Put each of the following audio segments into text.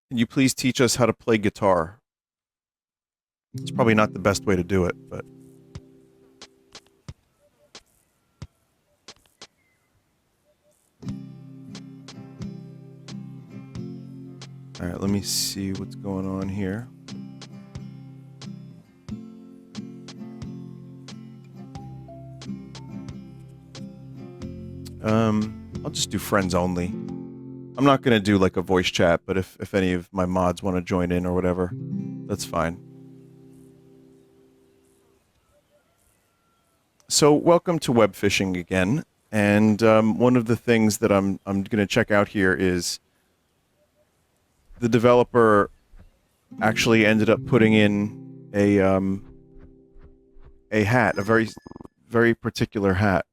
Can you please teach us how to play guitar? It's probably not the best way to do it, but... Alright, let me see what's going on here. I'll just do friends only. I'm not gonna do like a voice chat, but if any of my mods want to join in or whatever, that's fine. So welcome to Webfishing again, and one of the things that I'm gonna check out here is the developer actually ended up putting in a hat, a very particular hat.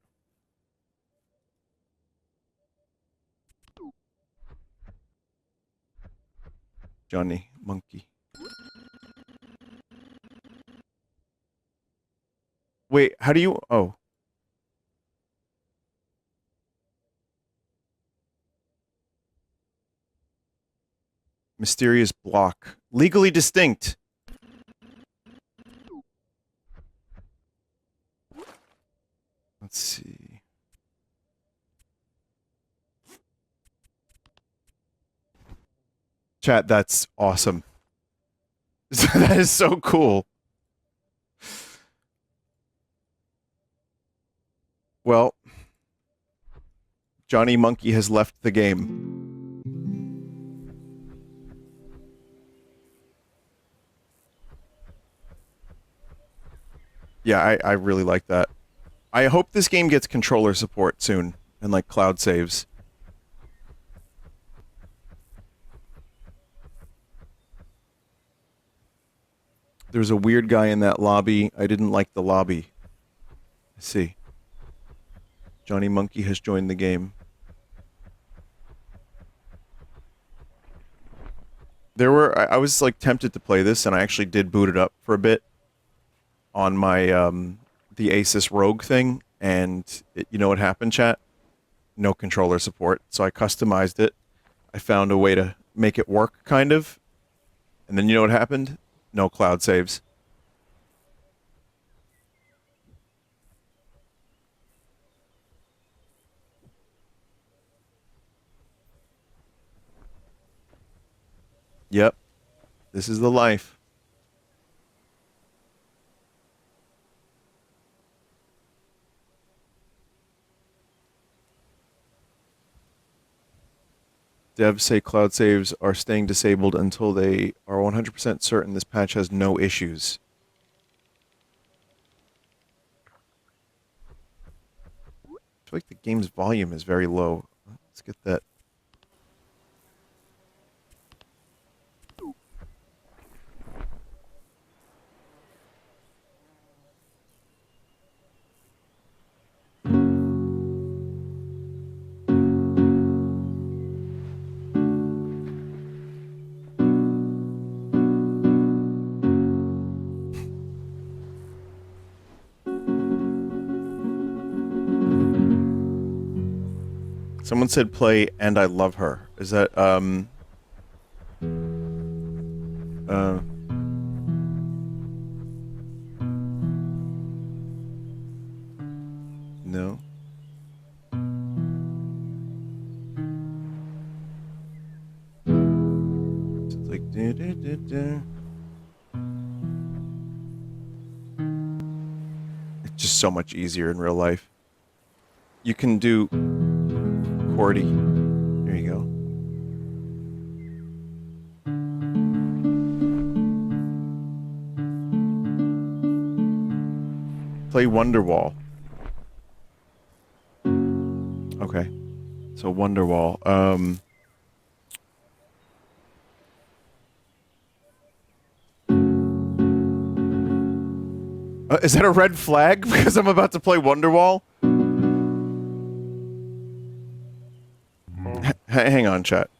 Johnny Monkey. Wait, how do you... Oh. Mysterious block. Legally distinct. Let's see. Chat, that's awesome. That is so cool. Well, Johnny Monkey has left the game. Yeah, I really like that. I hope this game gets controller support soon and like cloud saves. There's a weird guy in that lobby. I didn't like the lobby. Let's see. Johnny Monkey has joined the game. I was like tempted to play this, and I actually did boot it up for a bit on my the Asus Rogue thing, and you know what happened, chat? No controller support, so I customized it. I found a way to make it work, kind of, and then you know what happened? No cloud saves. Yep, this is the life. Devs say cloud saves are staying disabled until they are 100% certain this patch has no issues. I feel like the game's volume is very low. Let's get that. Someone said play and I love her. Is that uh no. It's like it's just so much easier in real life. You can do Cordy. There you go. Play Wonderwall. Okay. So Wonderwall. Is that a red flag? Because I'm about to play Wonderwall? Hang on, chat.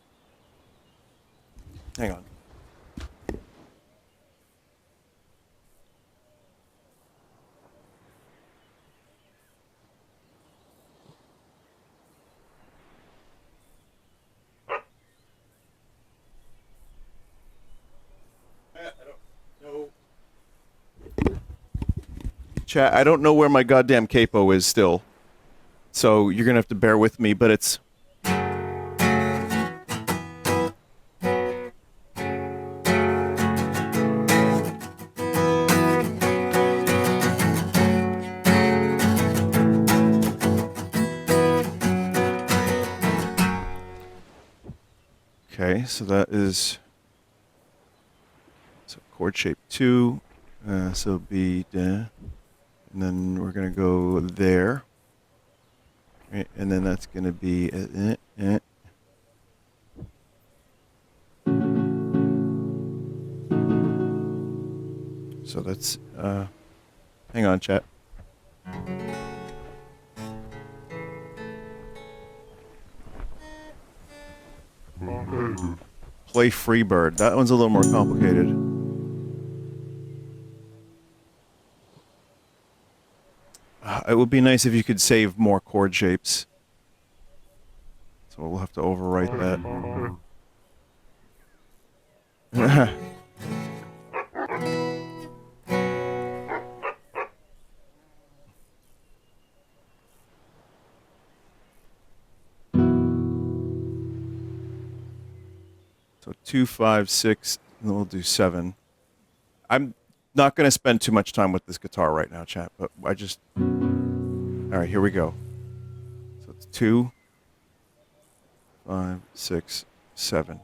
Hang on. Chat, I don't know where my goddamn capo is still. So you're gonna have to bear with me, but it's... Okay, so that is... So chord shape 2. So B, and then we're gonna go there. Right, and then that's gonna be... So that's... hang on, chat. Play Freebird. That one's a little more complicated. It would be nice if you could save more chord shapes. So we'll have to overwrite that. So 2, 5, 6, and then we'll do 7. I'm not going to spend too much time with this guitar right now, chat, but I just... Alright, here we go. So it's 2, 5, 6, 7.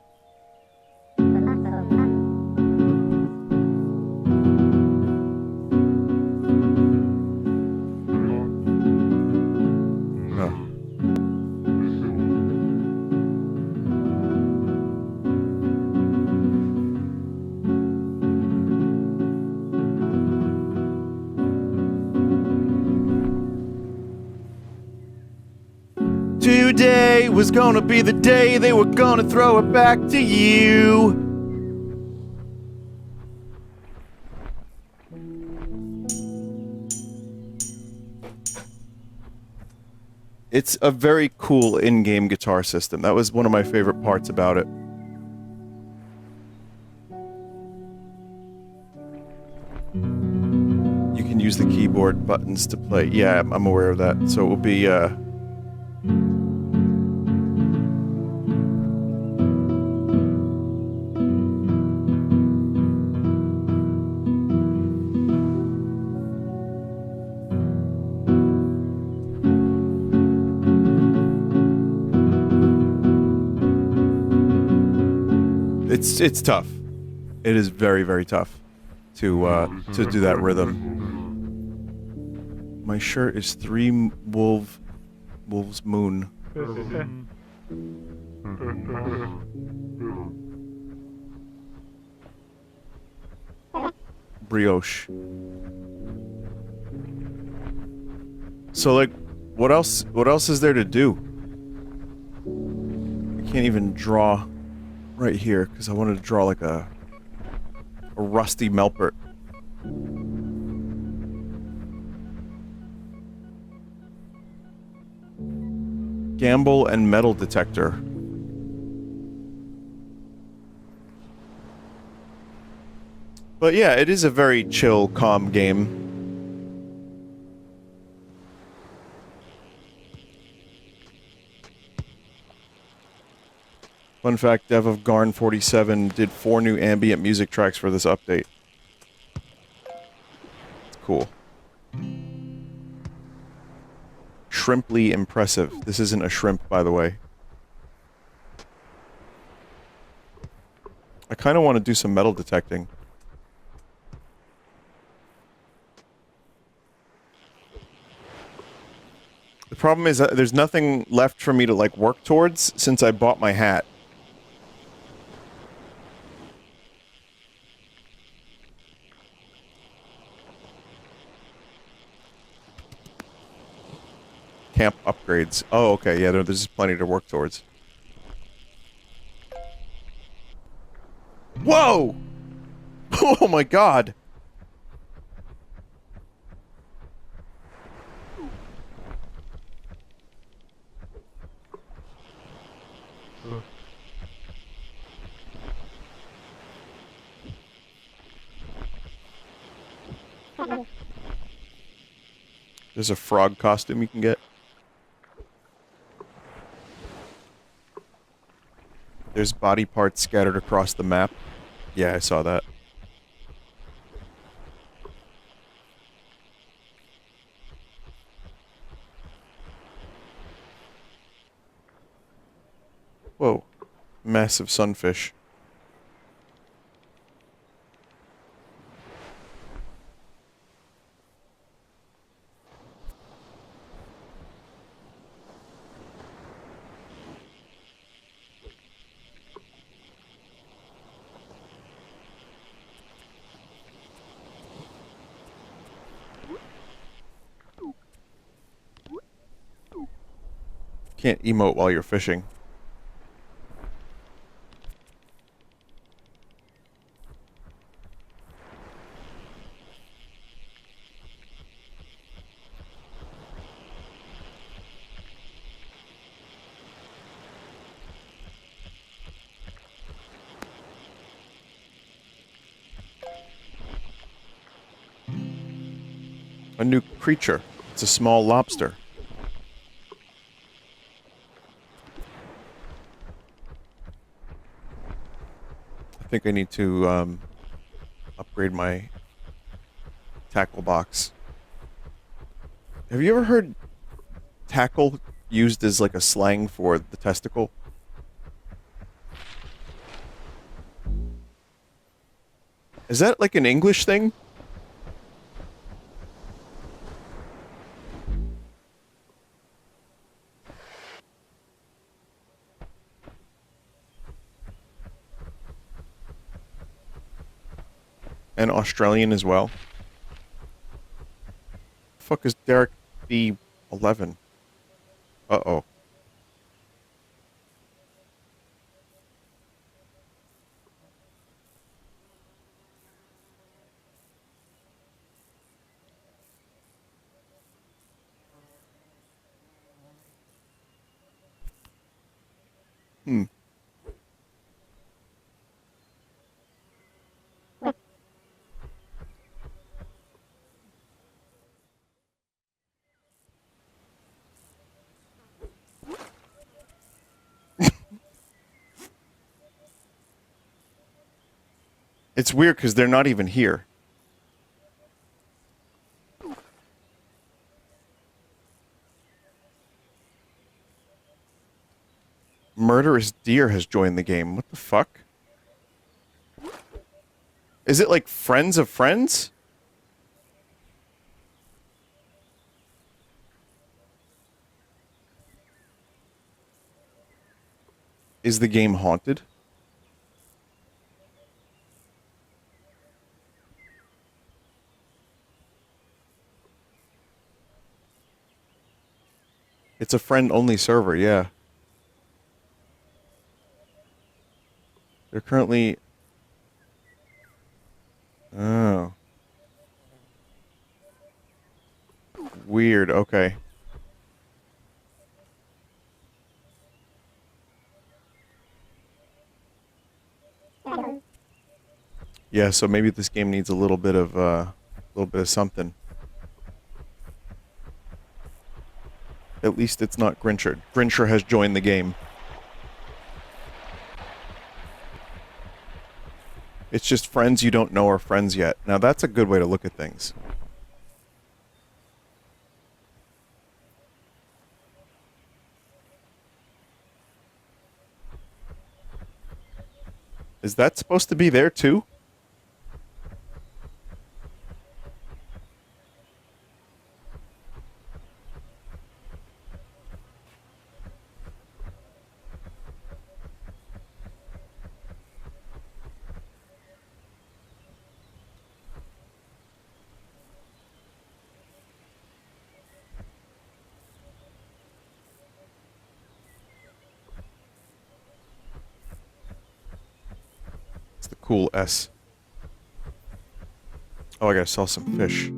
Today was gonna be the day they were gonna throw it back to you. It's a very cool in-game guitar system. That was one of my favorite parts about it. You can use the keyboard buttons to play. Yeah, I'm aware of that. So it will be, It's tough. It is very, very tough to do that rhythm. My shirt is 3 wolves moon. Brioche. So like, what else is there to do? I can't even draw right here, because I wanted to draw like a rusty Melpert. Gamble and metal detector. But yeah, it is a very chill, calm game. Fun fact, Dev of Garn47 did 4 new ambient music tracks for this update. It's cool. Shrimply impressive. This isn't a shrimp, by the way. I kind of want to do some metal detecting. The problem is that there's nothing left for me to, like, work towards since I bought my hat. Camp upgrades. Oh, okay, yeah, there's plenty to work towards. Whoa! Oh my god! There's a frog costume you can get. There's body parts scattered across the map. Yeah, I saw that. Whoa. Massive sunfish. Can't emote while you're fishing. A new creature. It's a small lobster. I think I need to, upgrade my tackle box. Have you ever heard tackle used as like a slang for the testicle? Is that like an English thing? And Australian as well? The fuck is Derek B11? Uh-oh. Hmm. It's weird because they're not even here. Murderous Deer has joined the game. What the fuck? Is it like Friends of Friends? Is the game haunted? It's a friend-only server, yeah. They're currently... Oh. Weird, okay. Yeah, so maybe this game needs a little bit of something. At least it's not Grincher. Grincher has joined the game. It's just friends you don't know are friends yet. Now that's a good way to look at things. Is that supposed to be there too? It's the cool S. Oh, I gotta sell some fish.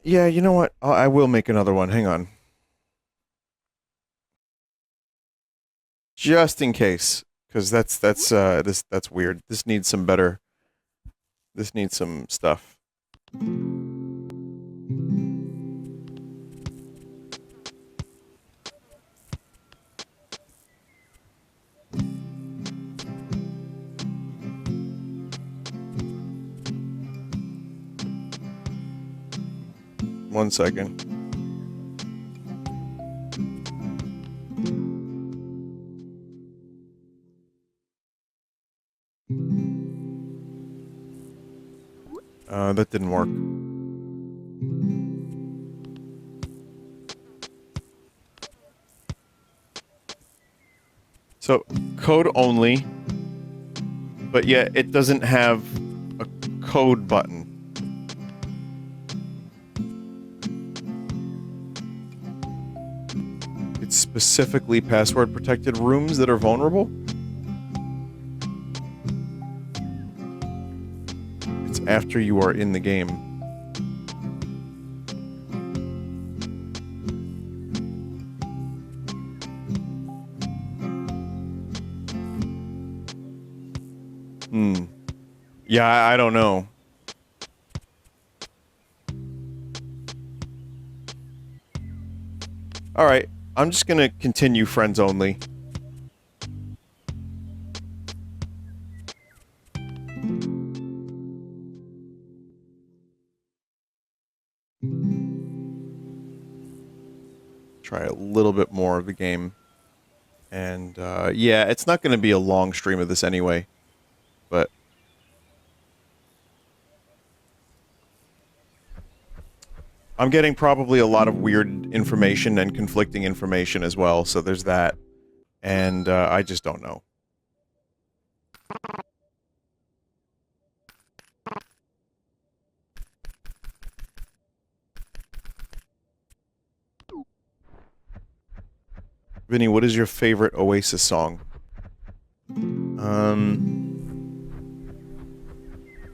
Yeah, you know what? I will make another one. Hang on. just in case, because that's weird. This needs some better. This needs some stuff. One second. That didn't work. So, code only, but yet it doesn't have a code button. It's specifically password protected rooms that are vulnerable? It's after you are in the game. Yeah, I don't know. Alright, I'm just gonna continue friends only. Try a little bit more of the game. And, yeah, it's not gonna be a long stream of this anyway. But I'm getting probably a lot of weird information and conflicting information as well, so there's that. And, I just don't know. Vinny, what is your favorite Oasis song?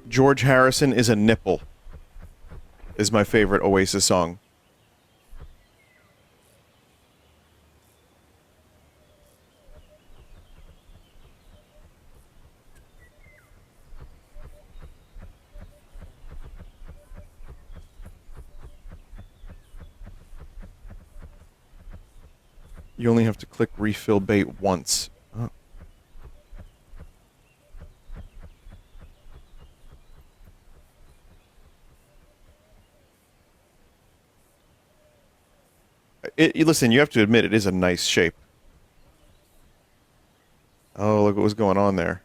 George Harrison is a Nipple. Is my favorite Oasis song. You only have to click refill bait once. Oh. Listen, you have to admit it is a nice shape. Oh, look what was going on there.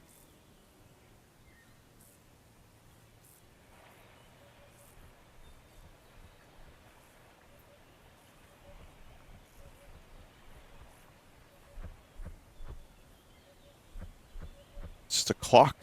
It's just a clock.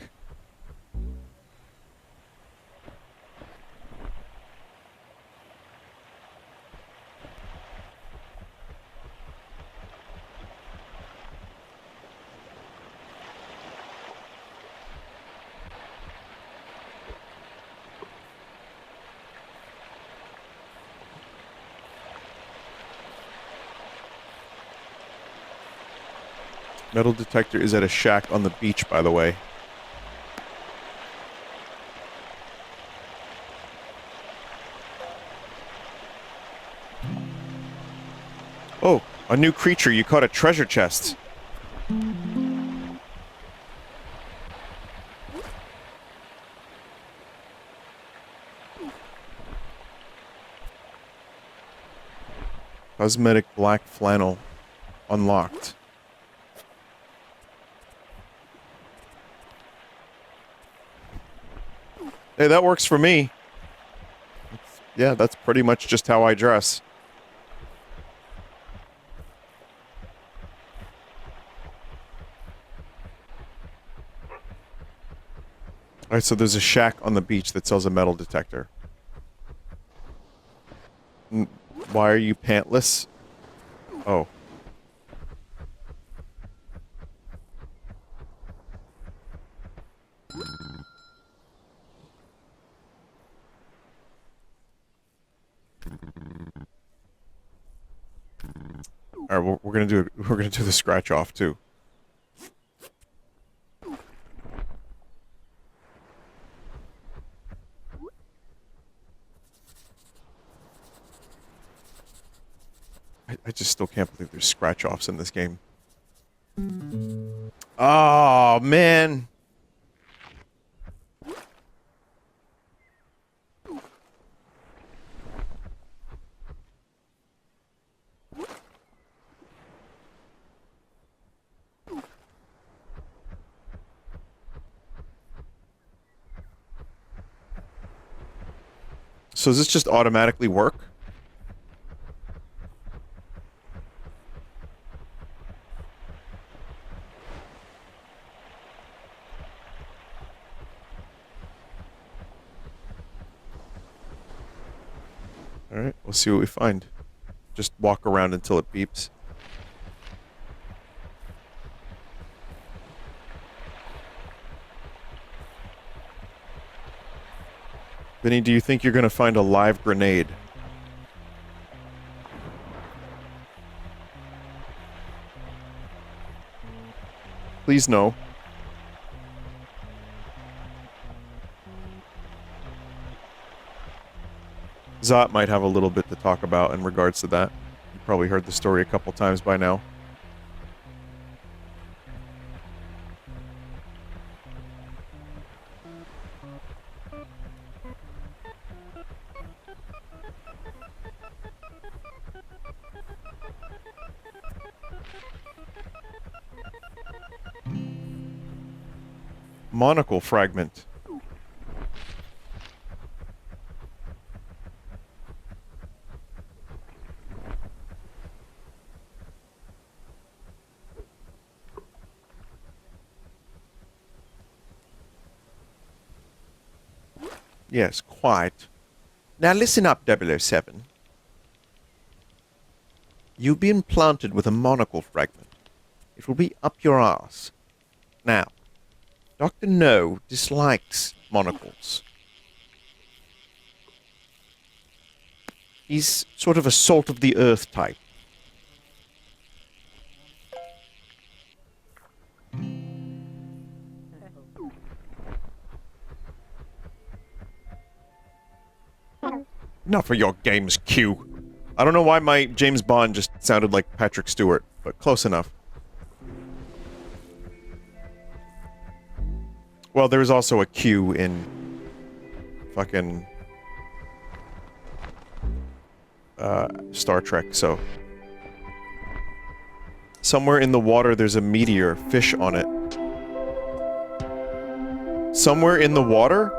Metal detector is at a shack on the beach, by the way. Oh, a new creature. You caught a treasure chest. Cosmetic black flannel. Unlocked. Hey, that works for me. Yeah, that's pretty much just how I dress. Alright, so there's a shack on the beach that sells a metal detector. Why are you pantless? Oh. Alright, we're gonna do the scratch off too. I just still can't believe there's scratch-offs in this game. Oh, man. So does this just automatically work? Alright, we'll see what we find. Just walk around until it beeps. Vinny, do you think you're gonna find a live grenade? Please no. Zot might have a little bit to talk about in regards to that. You probably heard the story a couple times by now. Monocle fragment. Yes, quite. Now listen up, 007. You've been planted with a monocle fragment. It will be up your arse. Now, Dr. No dislikes monocles. He's sort of a salt-of-the-earth type. Enough of your games, Q. I don't know why my James Bond just sounded like Patrick Stewart, but close enough. Well, there's also a Q in fucking Star Trek, so somewhere in the water there's a meteor, fish on it. Somewhere in the water?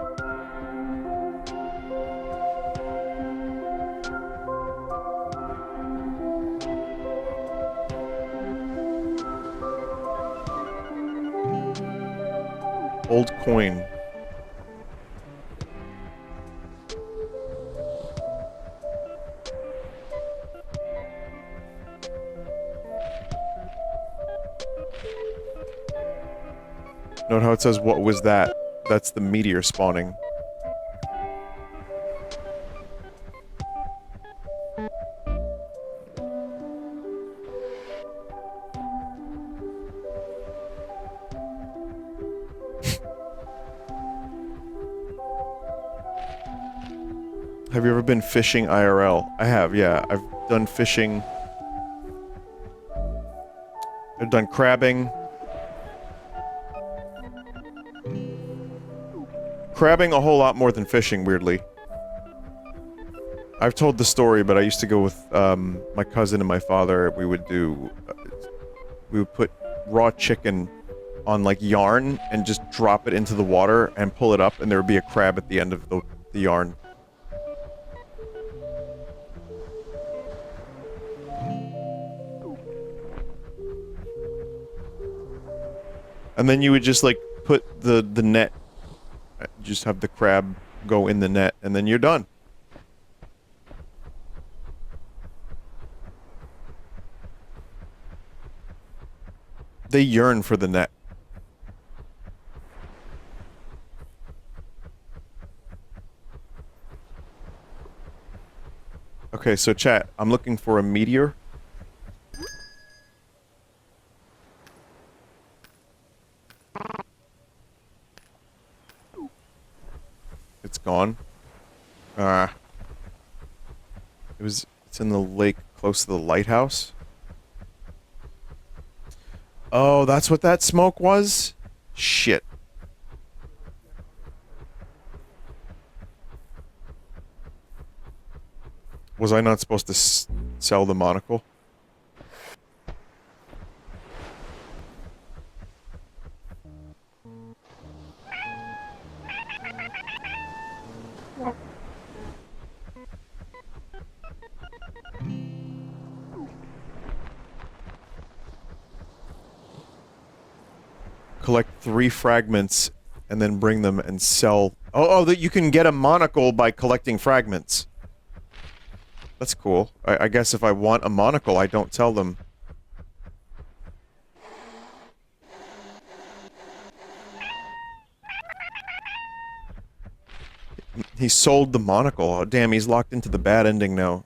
Old coin. Note how it says, what was that? That's the meteor spawning. Have you ever been fishing IRL? I have, yeah. I've done fishing. I've done crabbing. Crabbing a whole lot more than fishing, weirdly. I've told the story, but I used to go with my cousin and my father. We would do... we would put raw chicken on, like, yarn and just drop it into the water and pull it up, and there would be a crab at the end of the yarn. And then you would just, like, put the net... just have the crab go in the net, and then you're done. They yearn for the net. Okay, so chat, I'm looking for a meteor. It's gone. It's It's in the lake close to the lighthouse. Oh, that's what that smoke was? Shit. Was I not supposed to sell the monocle? Collect 3 fragments and then bring them and sell. Oh, that you can get a monocle by collecting fragments. That's cool. I guess if I want a monocle, I don't tell them. He sold the monocle. Oh, damn, he's locked into the bad ending now.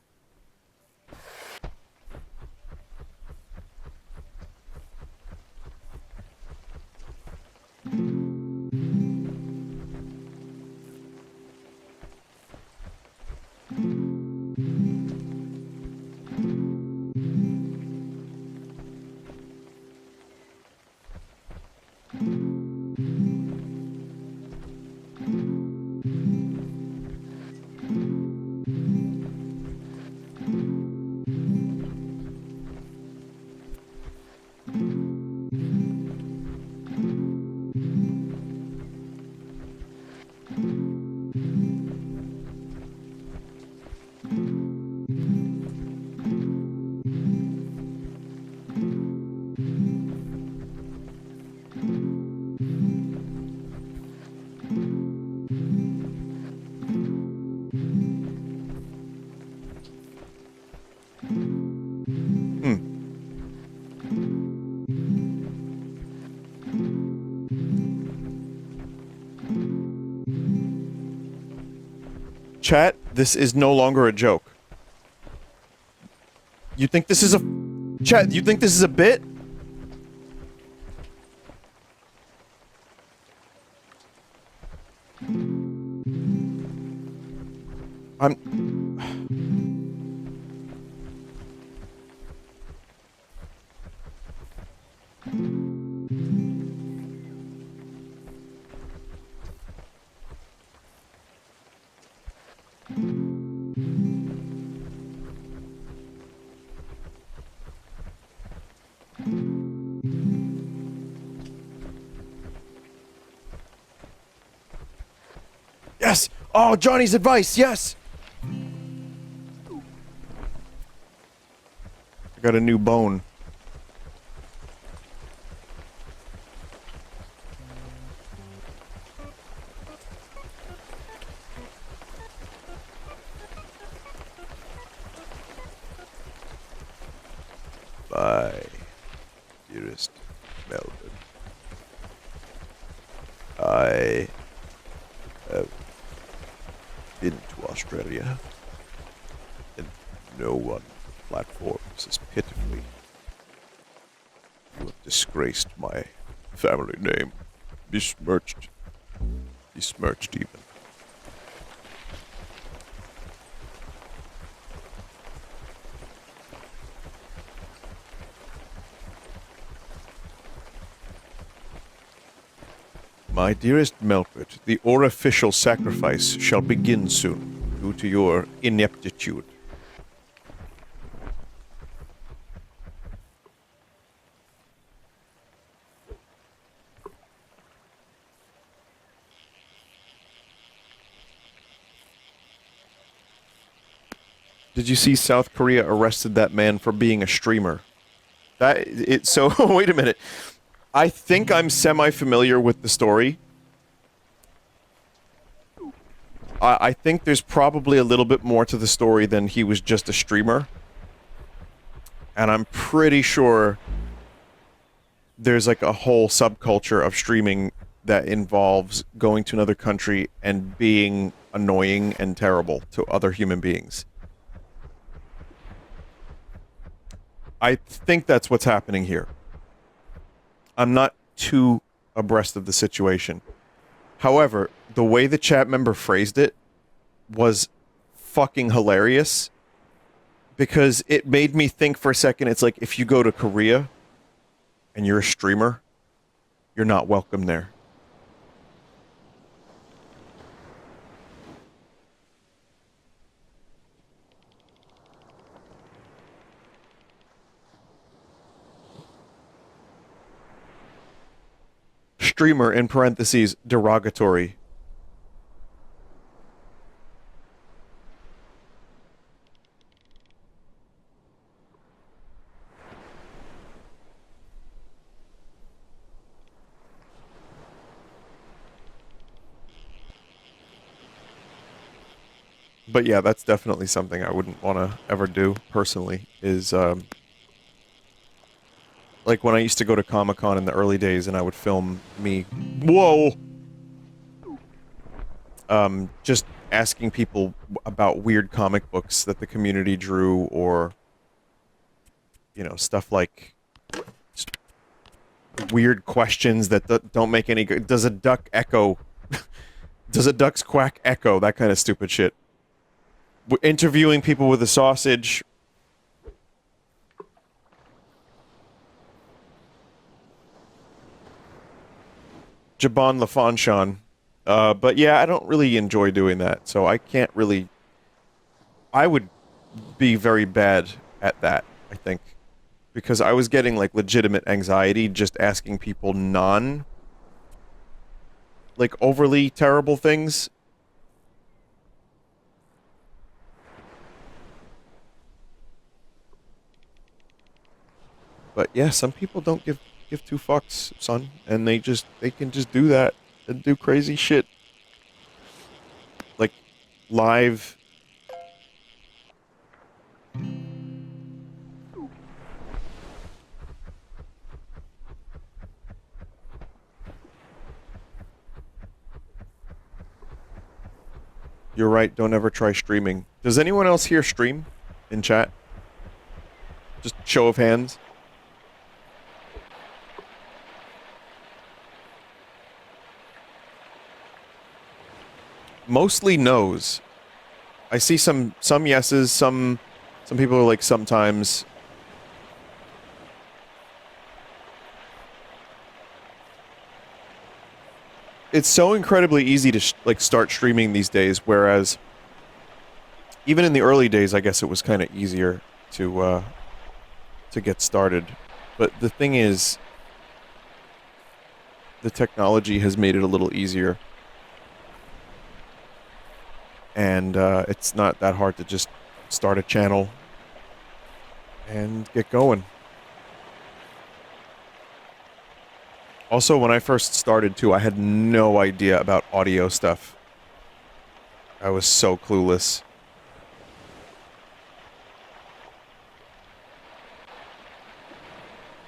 Chat, this is no longer a joke. You think this is a... Chat, you think this is a bit? Yes! Oh, Johnny's advice, yes! I got a new bone. Bye, dearest Melvin. I have been to Australia, and no one platforms as pitifully. You have disgraced my family name, besmirched even. My dearest Melfort, the orificial sacrifice shall begin soon, due to your ineptitude. Did you see South Korea arrested that man for being a streamer? So, wait a minute. I think I'm semi-familiar with the story. I think there's probably a little bit more to the story than he was just a streamer. And I'm pretty sure there's like a whole subculture of streaming that involves going to another country and being annoying and terrible to other human beings. I think that's what's happening here. I'm not too abreast of the situation. However, the way the chat member phrased it was fucking hilarious because it made me think for a second. It's like if you go to Korea and you're a streamer, you're not welcome there. Streamer in parentheses derogatory. But yeah, that's definitely something I wouldn't want to ever do personally. Is like when I used to go to Comic-Con in the early days and I would film me. Whoa! Just asking people about weird comic books that the community drew, or you know, stuff like weird questions that don't make any good. Does a duck echo? Does a duck's quack echo? That kind of stupid shit. Interviewing people with a sausage. Jabon LaFonchon. But yeah, I don't really enjoy doing that, so I can't really... I would be very bad at that, I think. Because I was getting, like, legitimate anxiety just asking people like, overly terrible things. But yeah, some people don't give two fucks, son, and they can just do that and do crazy shit. Like live. You're right, don't ever try streaming. Does anyone else here stream in chat? Just show of hands. Mostly no's. I see some yeses, some people are like sometimes. It's so incredibly easy to like start streaming these days, whereas even in the early days, I guess it was kind of easier to get started. But the thing is, the technology has made it a little easier. And it's not that hard to just start a channel and get going. Also, when I first started, too, I had no idea about audio stuff. I was so clueless.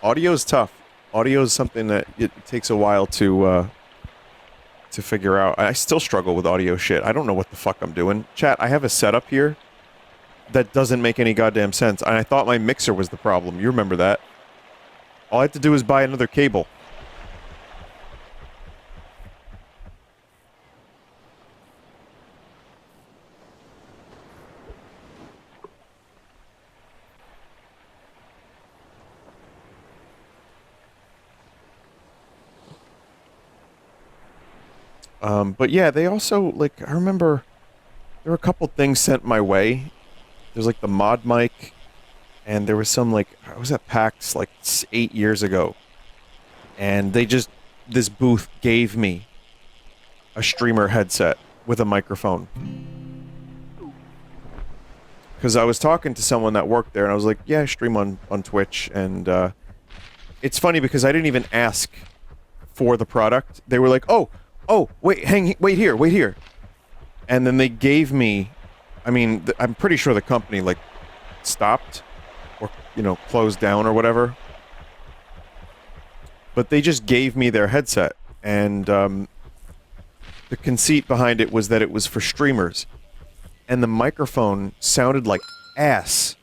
Audio is tough. Audio is something that it takes a while to figure out. I still struggle with audio shit. I don't know what the fuck I'm doing. Chat, I have a setup here that doesn't make any goddamn sense. And I thought my mixer was the problem. You remember that. All I had to do was buy another cable. But yeah, they also, like, I remember there were a couple things sent my way. There's like the mod mic, and there was some, like, I was at PAX like 8 years ago, and this booth gave me a streamer headset with a microphone. Because I was talking to someone that worked there, and I was like, yeah, I stream on Twitch, and it's funny because I didn't even ask for the product. They were like, oh, wait here. And then they gave me, I mean, I'm pretty sure the company, like, stopped or, you know, closed down or whatever. But they just gave me their headset, and the conceit behind it was that it was for streamers. And the microphone sounded like ass.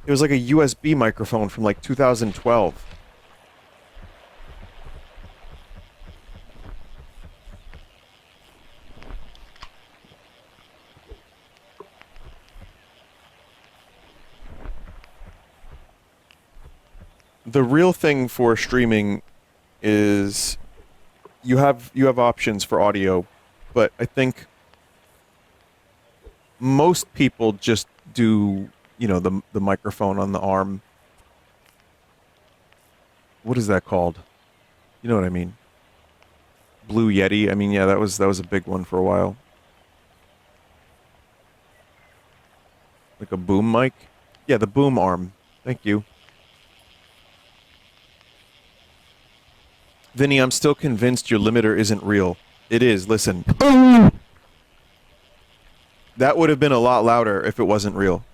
It was like a USB microphone from like 2012. The real thing for streaming is you have options for audio, but I think most people just do, the microphone on the arm. What is that called? You know what I mean? Blue Yeti. I mean, yeah, that was a big one for a while. Like a boom mic? Yeah, the boom arm. Thank you. Vinny, I'm still convinced your limiter isn't real. It is, listen. That would have been a lot louder if it wasn't real.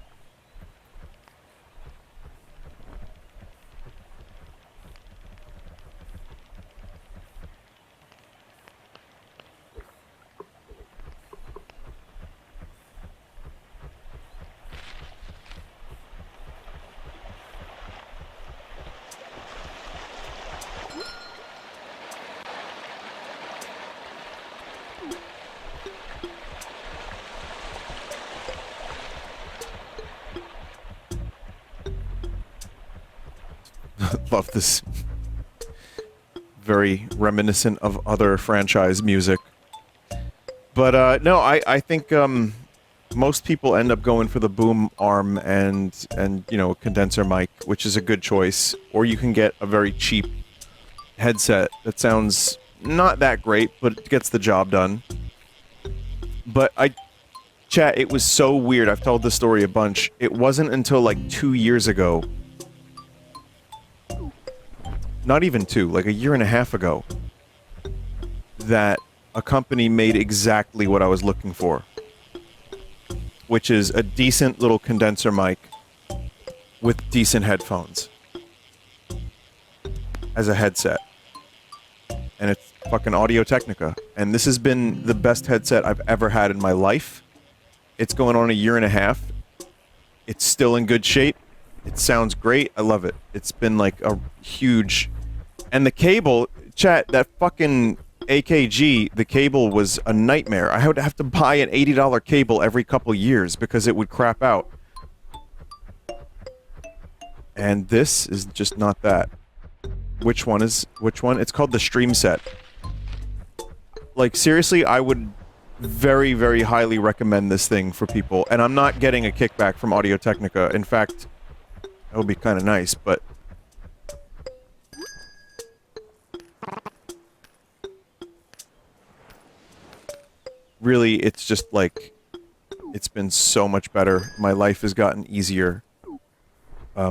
Love this. Very reminiscent of other franchise music. But, no, I think, most people end up going for the boom arm and condenser mic, which is a good choice. Or you can get a very cheap headset that sounds not that great, but it gets the job done. But chat, it was so weird. I've told this story a bunch. It wasn't until like 2 years ago. Not even 2, like a year and a half ago, that a company made exactly what I was looking for. Which is a decent little condenser mic with decent headphones. As a headset. And it's fucking Audio-Technica. And this has been the best headset I've ever had in my life. It's going on a year and a half. It's still in good shape. It sounds great. I love it. It's been like a huge... And the cable, chat, that fucking AKG, the cable was a nightmare. I would have to buy an $80 cable every couple years because it would crap out. And this is just not that. Which one? It's called the Stream Set. Like, seriously, I would very, very highly recommend this thing for people. And I'm not getting a kickback from Audio-Technica. In fact, that would be kind of nice, but... Really, it's just like... It's been so much better. My life has gotten easier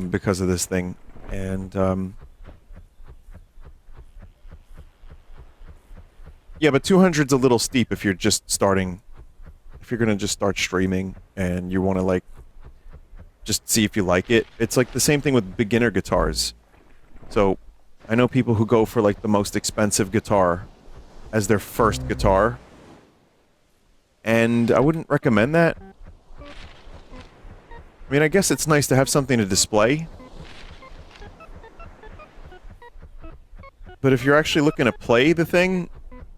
because of this thing. And, yeah, but 200's a little steep if you're just starting... If you're gonna just start streaming and you want to, like, just see if you like it. It's like the same thing with beginner guitars. So, I know people who go for, like, the most expensive guitar as their first guitar. And I wouldn't recommend that. I mean, I guess it's nice to have something to display. But if you're actually looking to play the thing,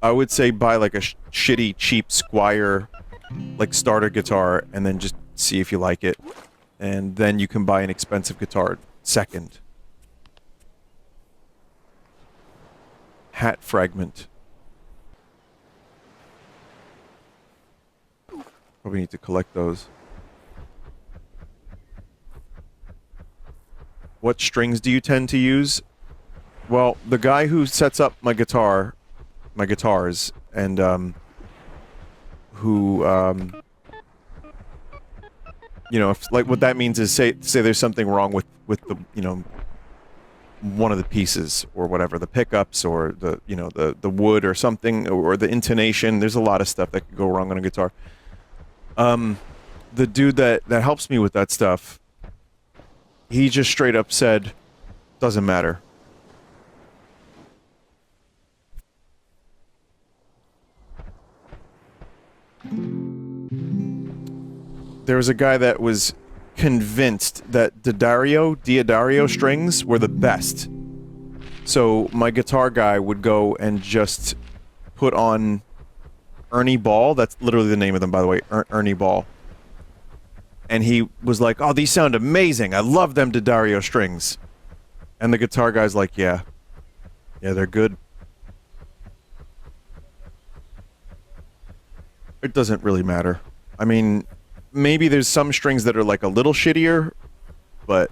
I would say buy, like, a shitty, cheap Squier, like, starter guitar, and then just see if you like it. And then you can buy an expensive guitar second. Hat fragment. Probably need to collect those. What strings do you tend to use? Well, the guy who sets up my guitars, and, you know, if, like, what that means is say there's something wrong with the, you know, one of the pieces, or whatever, the pickups, or the, you know, the wood, or something, or the intonation. There's a lot of stuff that could go wrong on a guitar. The dude that helps me with that stuff, he just straight up said, doesn't matter. There was a guy that was convinced that Diodario strings were the best. So my guitar guy would go and just put on Ernie Ball. That's literally the name of them, by the way, Ernie Ball. And he was like, oh, these sound amazing. I love them Diodario strings. And the guitar guy's like, yeah, they're good. It doesn't really matter. I mean, maybe there's some strings that are like a little shittier, but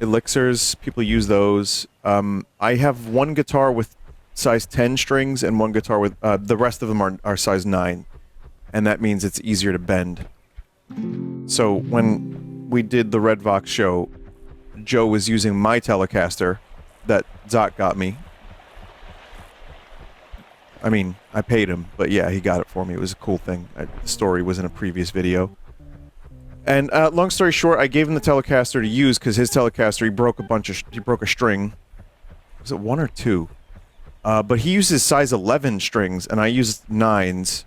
elixirs, people use those. I have one guitar with size 10 strings and one guitar with the rest of them are size 9, and that means it's easier to bend. So when we did the Red Vox show, Joe was using my Telecaster that Zot got me. I mean, I paid him, but yeah, he got it for me. It was a cool thing. The story was in a previous video. And long story short, I gave him the Telecaster to use because his Telecaster, he broke a string. Was it 1 or 2? But he uses size 11 strings, and I used 9s.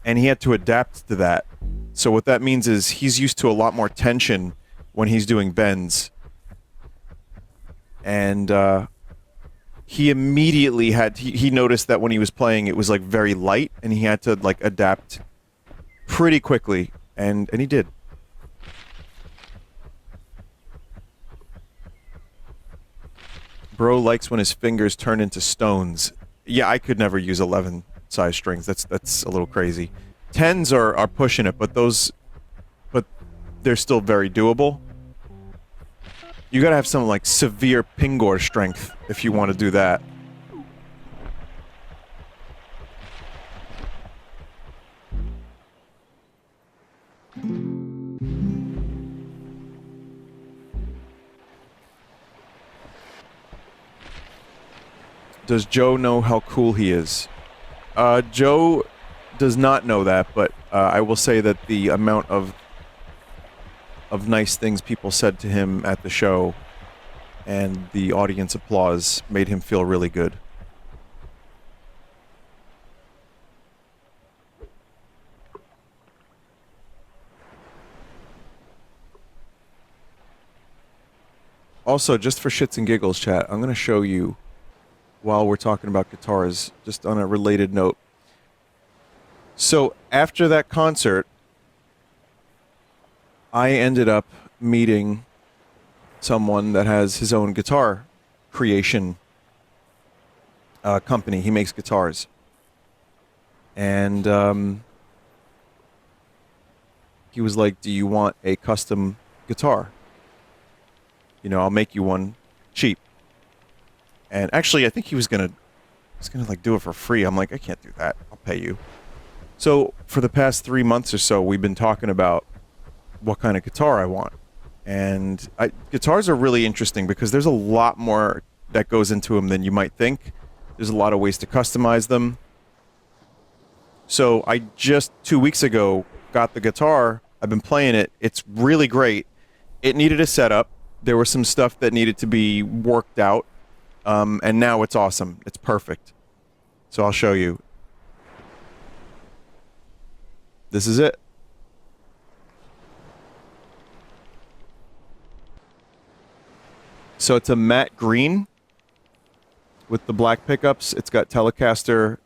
And he had to adapt to that. So what that means is he's used to a lot more tension when he's doing bends. And he immediately he noticed that when he was playing it was like very light, and he had to like adapt pretty quickly, and he did. Bro likes when his fingers turn into stones. Yeah, I could never use 11 size strings. That's a little crazy. 10s are pushing it, but they're still very doable. You gotta have some like severe pingor strength if you want to do that. Does Joe know how cool he is? Joe does not know that, but I will say that the amount of nice things people said to him at the show and the audience applause made him feel really good. Also, just for shits and giggles, chat, I'm going to show you, while we're talking about guitars, just on a related note. So, after that concert, I ended up meeting someone that has his own guitar creation company. He makes guitars. And he was like, do you want a custom guitar? You know, I'll make you one cheap. And actually, I think he was gonna like do it for free. I'm like, I can't do that. I'll pay you. So for the past 3 months or so, we've been talking about what kind of guitar I want. And guitars are really interesting because there's a lot more that goes into them than you might think. There's a lot of ways to customize them. So I just 2 weeks ago got the guitar. I've been playing it. It's really great. It needed a setup. There was some stuff that needed to be worked out. And now it's awesome. It's perfect. So I'll show you. This is it. So it's a matte green with the black pickups. It's got Telecaster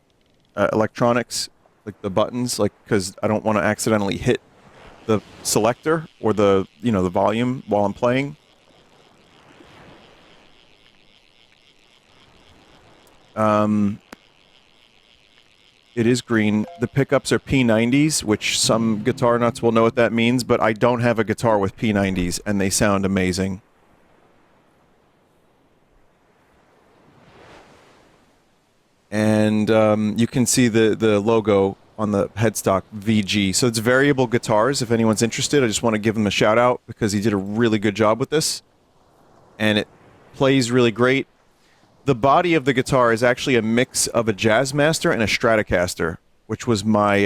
electronics, like the buttons, like because I don't want to accidentally hit the selector or the volume while I'm playing. It is green. The pickups are P90s, which some guitar nuts will know what that means, but I don't have a guitar with P90s, and they sound amazing. And you can see the logo on the headstock, VG. So it's Variable Guitars, if anyone's interested. I just want to give him a shout out because he did a really good job with this. And it plays really great. The body of the guitar is actually a mix of a Jazzmaster and a Stratocaster, which was my...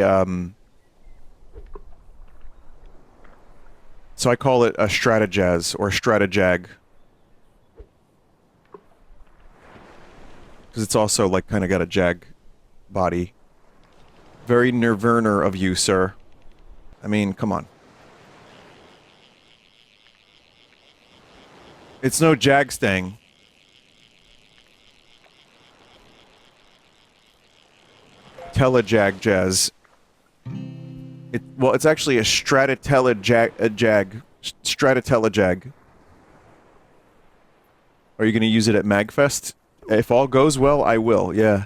So I call it a Stratajazz or a Stratajag. Because it's also like kind of got a jag body. Very Nirvana of you, sir. I mean, come on. It's no Jag-stang. Telejag Jazz. Well, it's actually a Stratotelejag. Are you going to use it at Magfest? If all goes well, I will, yeah.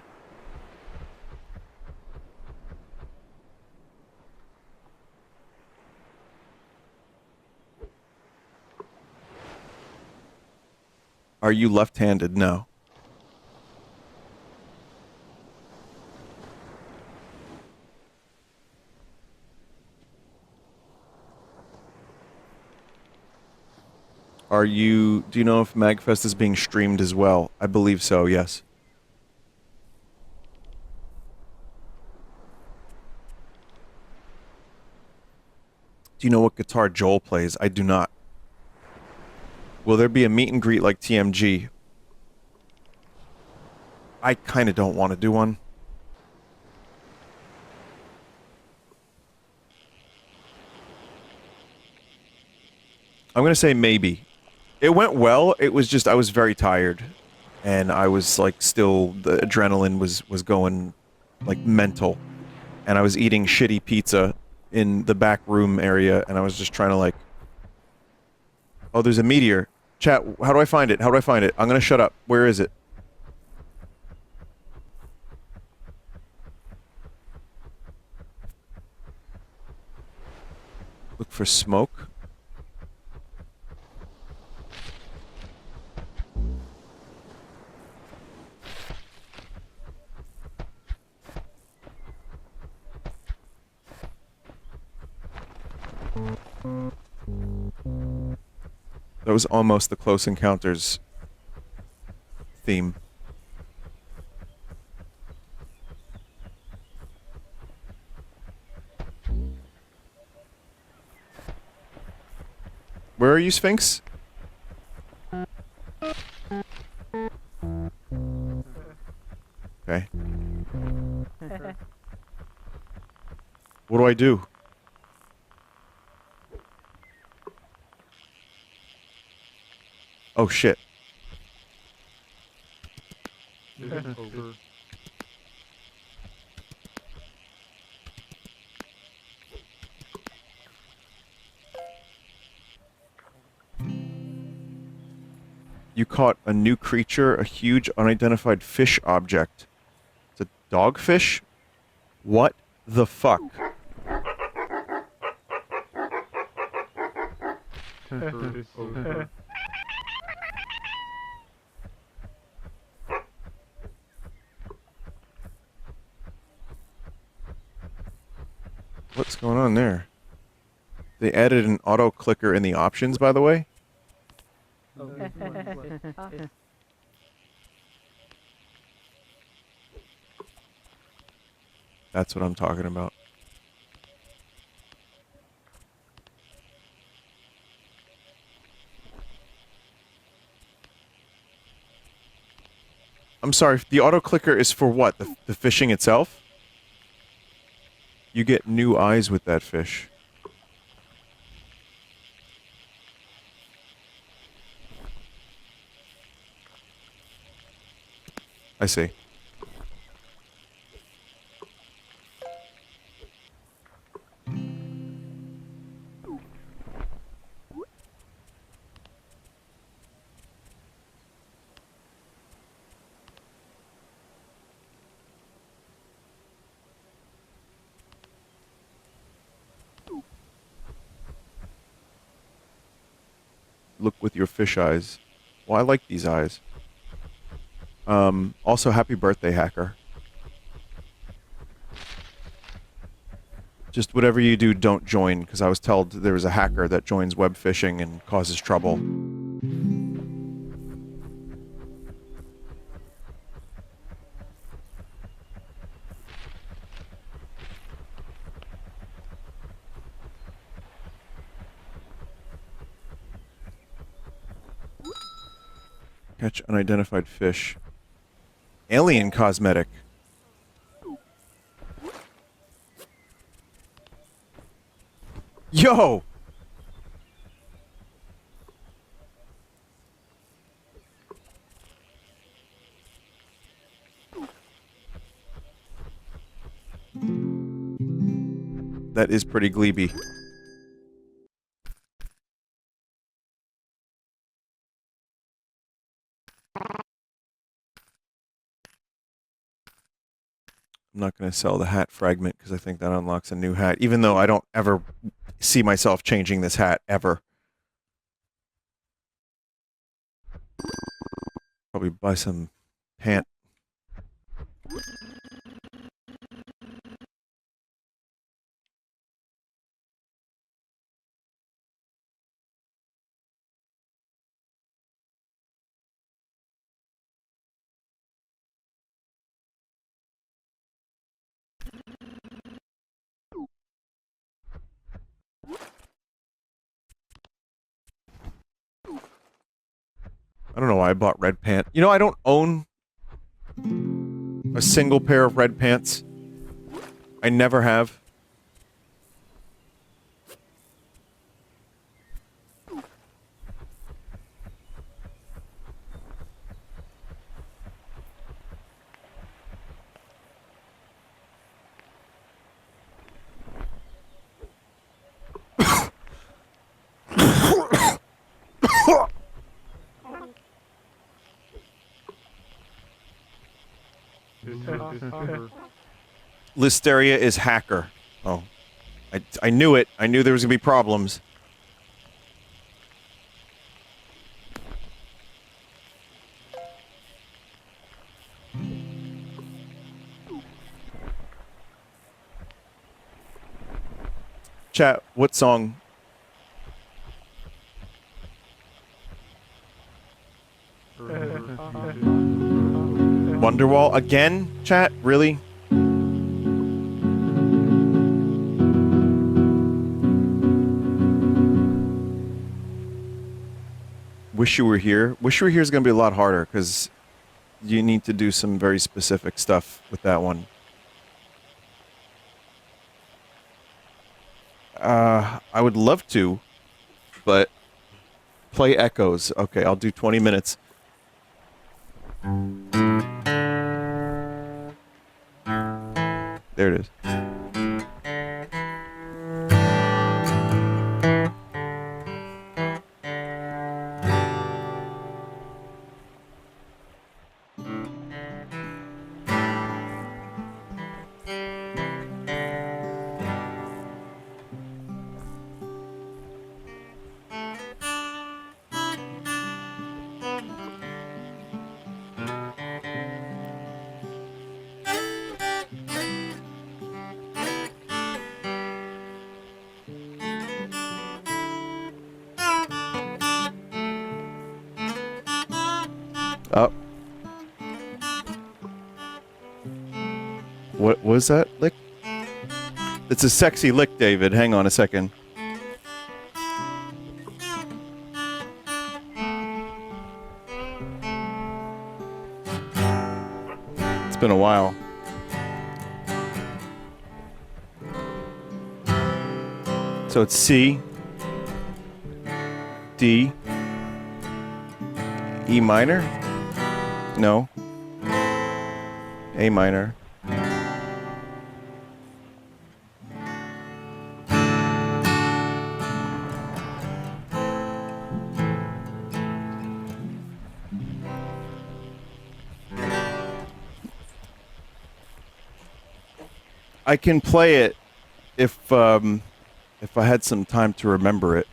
Are you left-handed? No. Do you know if Magfest is being streamed as well? I believe so, yes. Do you know what guitar Joel plays? I do not. Will there be a meet and greet like TMG? I kind of don't want to do one. I'm going to say maybe. It went well. It was just I was very tired. And I was like still the adrenaline was going like mental. And I was eating shitty pizza in the back room area and I was just trying to like oh, there's a meteor. Chat, how do I find it? How do I find it? I'm going to shut up. Where is it? Look for smoke. That was almost the Close Encounters theme. Where are you, Sphinx? Okay. What do I do? Oh shit. Over. You caught a new creature, a huge unidentified fish object. It's a dogfish? What the fuck? Over. What's going on there? They added an auto clicker in the options, by the way. That's what I'm talking about. I'm sorry, the auto clicker is for what? The fishing itself? You get new eyes with that fish. I see. Look with your fish eyes. Well, I like these eyes. Also, happy birthday, hacker. Just whatever you do, don't join, because I was told there was a hacker that joins Webfishing and causes trouble. Catch unidentified fish. Alien cosmetic. Yo! That is pretty glebe. I'm not going to sell the hat fragment because I think that unlocks a new hat, even though I don't ever see myself changing this hat, ever. Probably buy some pant. I don't know why I bought red pants. You know, I don't own a single pair of red pants. I never have. Listeria is hacker. Oh. I knew it. I knew there was going to be problems. Chat, what song? Wonderwall? Again, chat? Really? Wish You Were Here? Wish You Were Here is going to be a lot harder, because you need to do some very specific stuff with that one. I would love to, but play Echoes. Okay, I'll do 20 minutes. There it is. Oh. What was that lick? It's a sexy lick, David. Hang on a second. It's been a while. So it's C, D, E minor? No. A minor. I can play it if I had some time to remember it.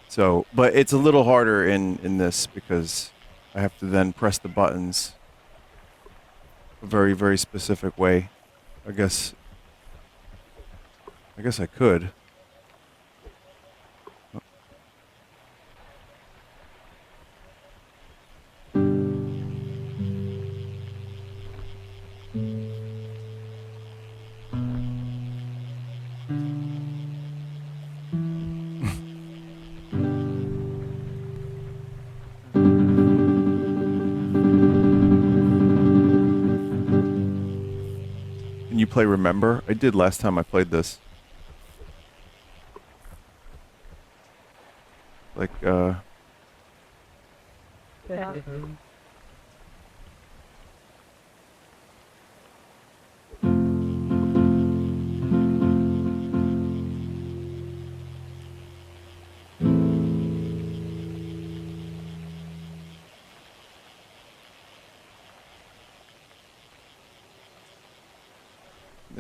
So, but it's a little harder in this because I have to then press the buttons a very, very specific way. I guess I could. Can you play Remember? I did last time I played this. Like,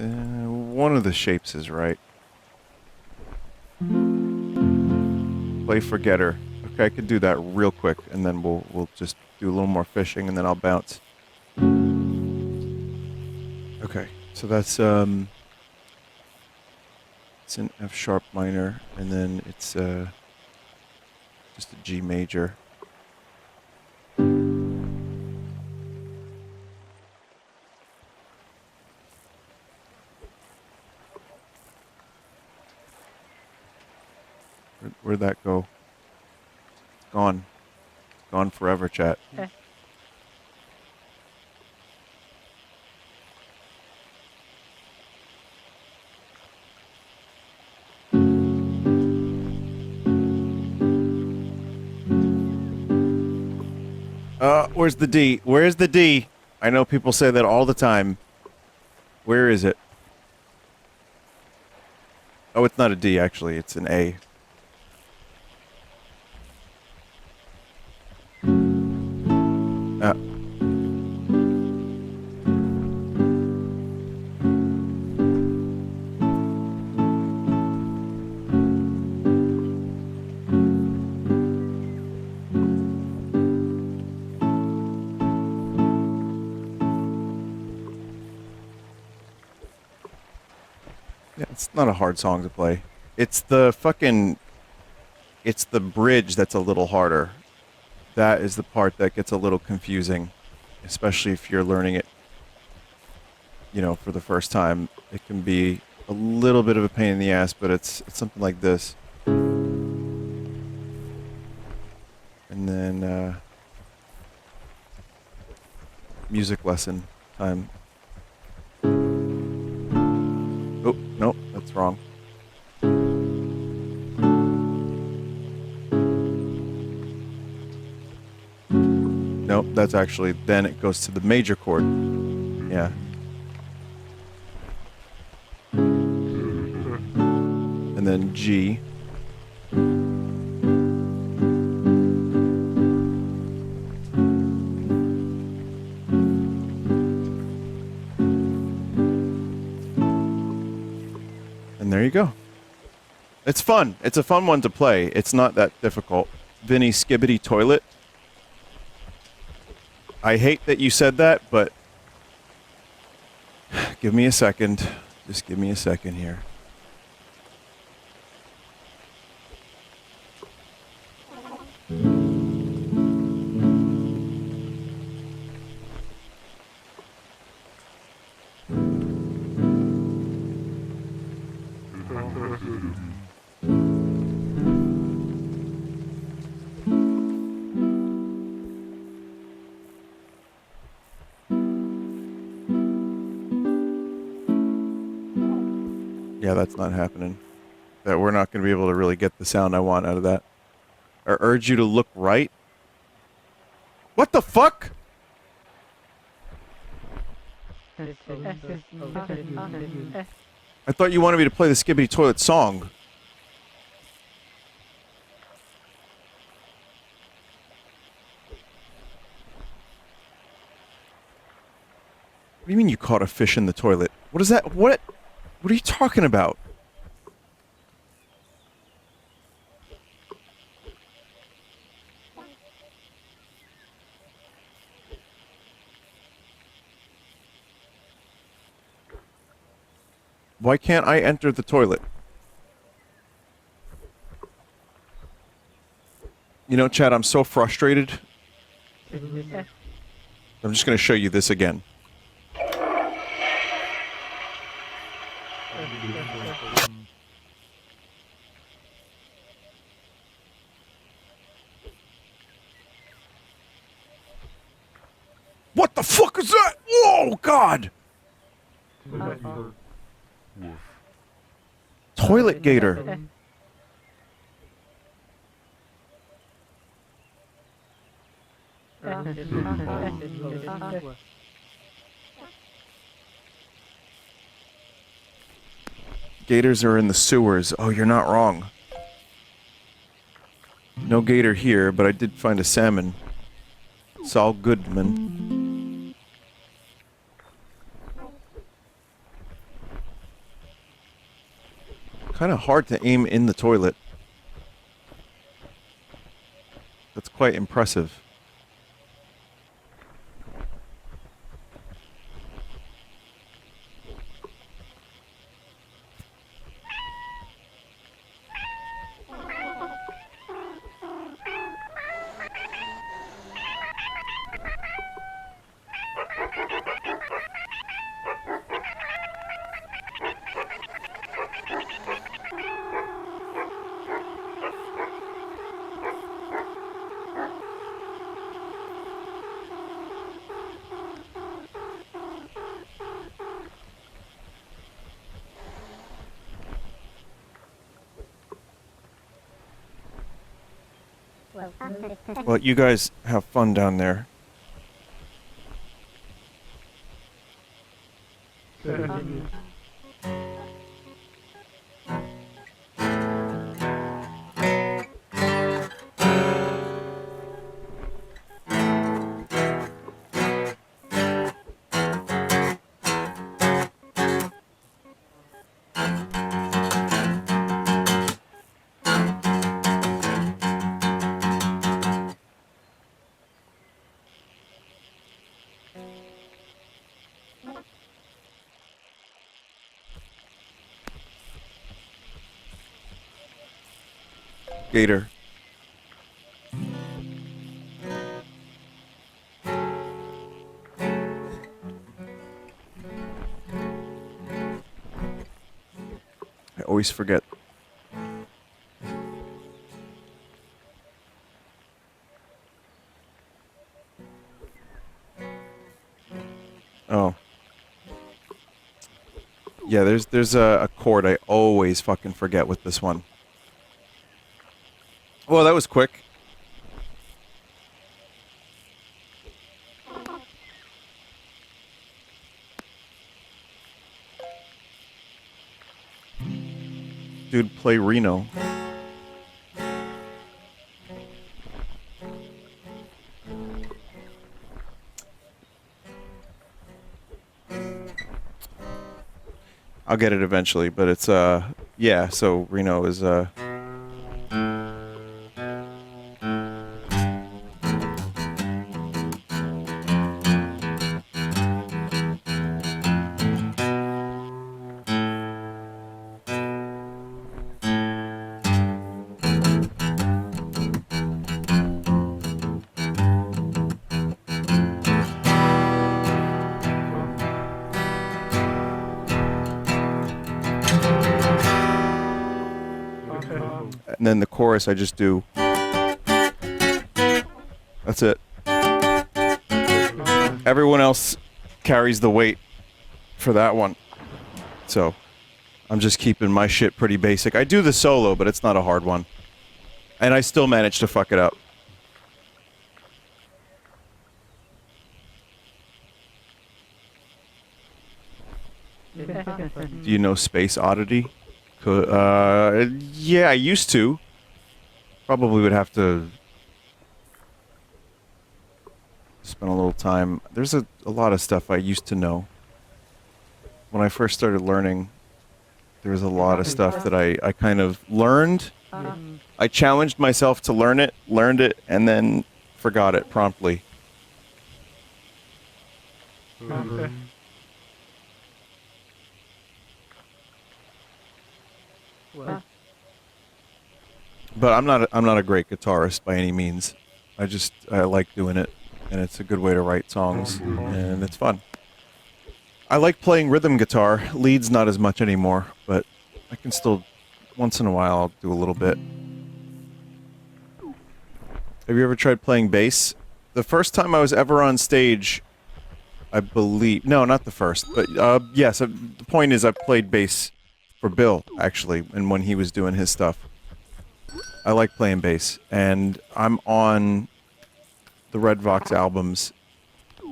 One of the shapes is right. Play forgetter. Okay, I could do that real quick, and then we'll just do a little more fishing, and then I'll bounce. Okay, so that's it's an F sharp minor, and then it's just a G major. Where'd that go? Gone. Gone forever, chat. Where's the D? Where's the D? I know people say that all the time. Where is it? Oh, it's not a D, actually. It's an A. Yeah, it's not a hard song to play. It's the fucking... It's the bridge that's a little harder. That is the part that gets a little confusing. Especially if you're learning it, you know, for the first time. It can be a little bit of a pain in the ass, but it's something like this. And then, music lesson time. Oh, no, that's wrong. Nope, that's actually, then it goes to the major chord. Yeah. And then G. And there you go. It's fun. It's a fun one to play. It's not that difficult. Vinny Skibbity Toilet. I hate that you said that, but give me a second. Just give me a second here. Yeah, that's not happening. That we're not going to be able to really get the sound I want out of that. I urge you to look right. What the fuck? I thought you wanted me to play the Skibbity Toilet song. What do you mean you caught a fish in the toilet? What is that? What are you talking about? Why can't I enter the toilet? You know, Chad, I'm so frustrated. I'm just going to show you this again. What the fuck is that? Whoa, God! Toilet gator. Gators are in the sewers. Oh, you're not wrong. No gator here, but I did find a salmon. Saul Goodman. kind of hard to aim in the toilet. That's quite impressive. Well, you guys have fun down there. Gator. I always forget. Oh. Yeah, there's a chord I always fucking forget with this one. Well, that was quick. Dude, play Reno. I'll get it eventually, but it's yeah, so Reno is and then the chorus I just do. That's it. Everyone else carries the weight for that one. So, I'm just keeping my shit pretty basic. I do the solo, but it's not a hard one. And I still manage to fuck it up. Do you know Space Oddity? Yeah, I used to. Probably would have to spend a little time. There's a lot of stuff I used to know. When I first started learning, there was a lot of stuff that I kind of learned. I challenged myself to learn it, learned it, and then forgot it promptly. But I'm not a great guitarist by any means. I like doing it, and it's a good way to write songs, and it's fun. I like playing rhythm guitar. Leads not as much anymore, but I can still, once in a while, I'll do a little bit. Have you ever tried playing bass? The first time I was ever on stage, I believe... No, not the first, but yes, the point is I played bass for Bill, actually, and when he was doing his stuff. I like playing bass, and I'm on the Red Vox albums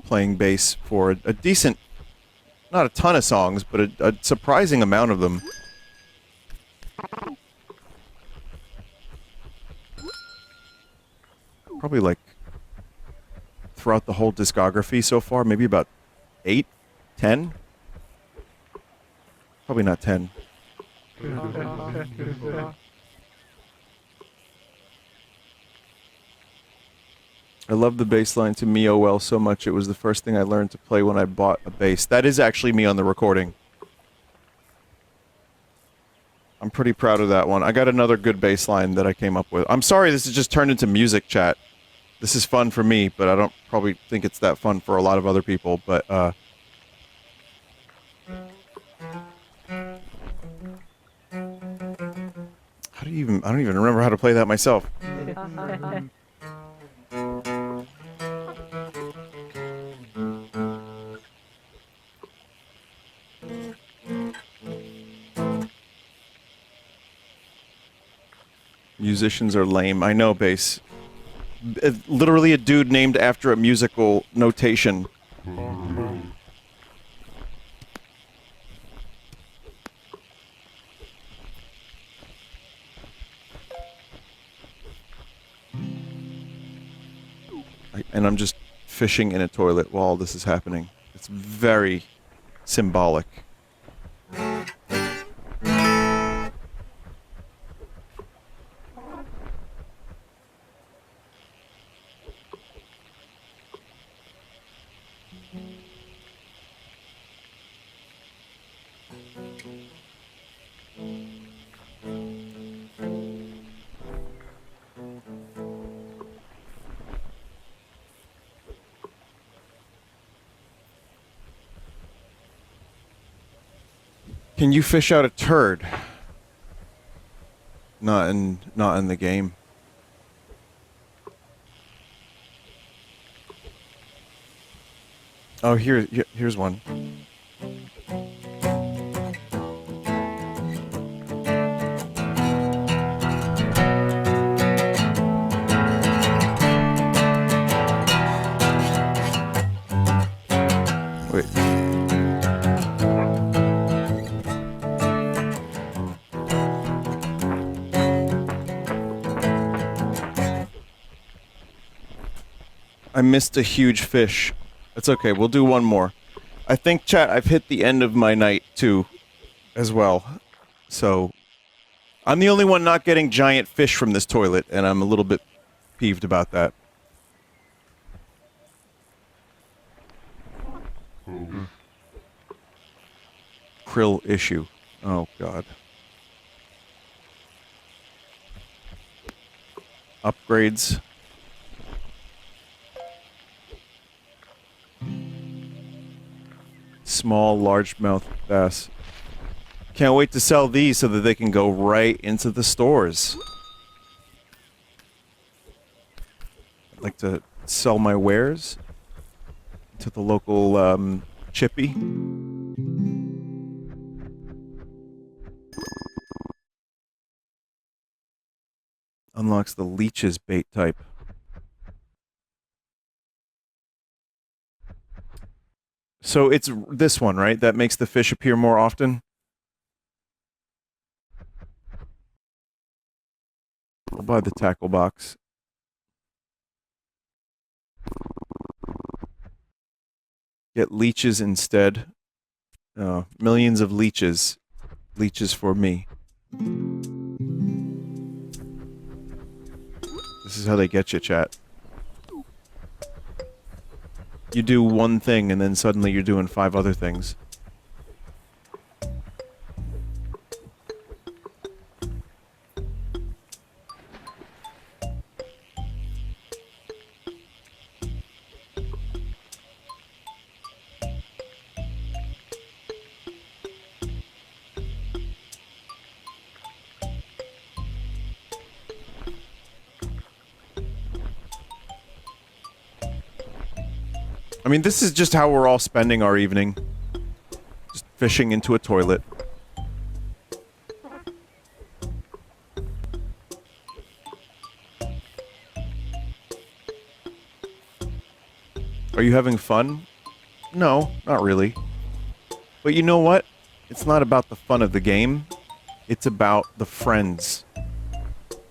playing bass for a decent, not a ton of songs, but a surprising amount of them. Probably like throughout the whole discography so far, maybe about 8, 10? Probably not 10. I love the bass line to Me Oh Well so much. It was the first thing I learned to play when I bought a bass. That is actually me on the recording. I'm pretty proud of that one. I got another good bass line that I came up with. I'm sorry this has just turned into music chat. This is fun for me, but I don't probably think it's that fun for a lot of other people, but how do you even I don't even remember how to play that myself. Musicians are lame. I know, bass. Literally a dude named after a musical notation. And I'm just fishing in a toilet while this is happening. It's very symbolic. Can you fish out a turd? Not in the game. Oh, here's one. Wait. I missed a huge fish. That's okay, we'll do one more. I think, chat, I've hit the end of my night, too, as well. So, I'm the only one not getting giant fish from this toilet, and I'm a little bit peeved about that. Krill issue. Oh, God. Upgrades. Small, largemouth bass. Can't wait to sell these so that they can go right into the stores. I'd like to sell my wares to the local, chippy. Unlocks the leeches bait type. So it's this one, right? That makes the fish appear more often? I'll buy the tackle box. Get leeches instead. Millions of leeches. Leeches for me. This is how they get you, chat. You do one thing and then suddenly you're doing 5 other things. I mean, this is just how we're all spending our evening. Just fishing into a toilet. Are you having fun? No, not really. But you know what? It's not about the fun of the game. It's about the friends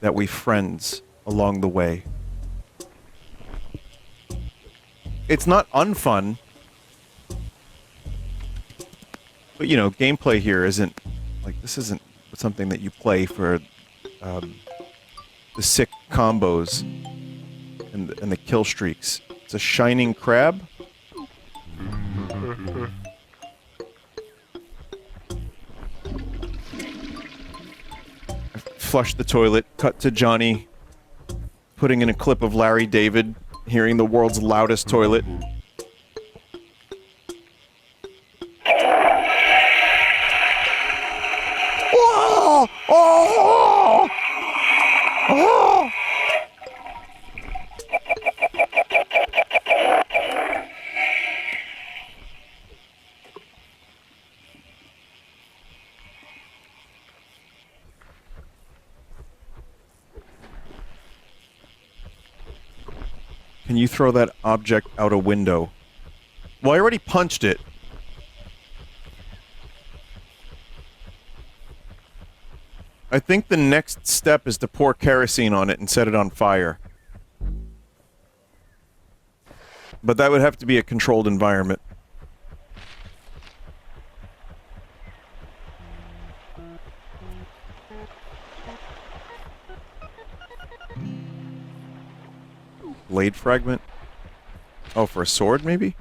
that we friends along the way. It's not unfun. But, you know, gameplay here isn't... Like, this isn't something that you play for the sick combos and the kill streaks. It's a shining crab. Flush the toilet. Cut to Johnny putting in a clip of Larry David hearing the world's loudest toilet. Oh! Oh! Oh! Can you throw that object out a window? Well, I already punched it. I think the next step is to pour kerosene on it and set it on fire. But that would have to be a controlled environment. Blade fragment? Oh, for a sword, maybe?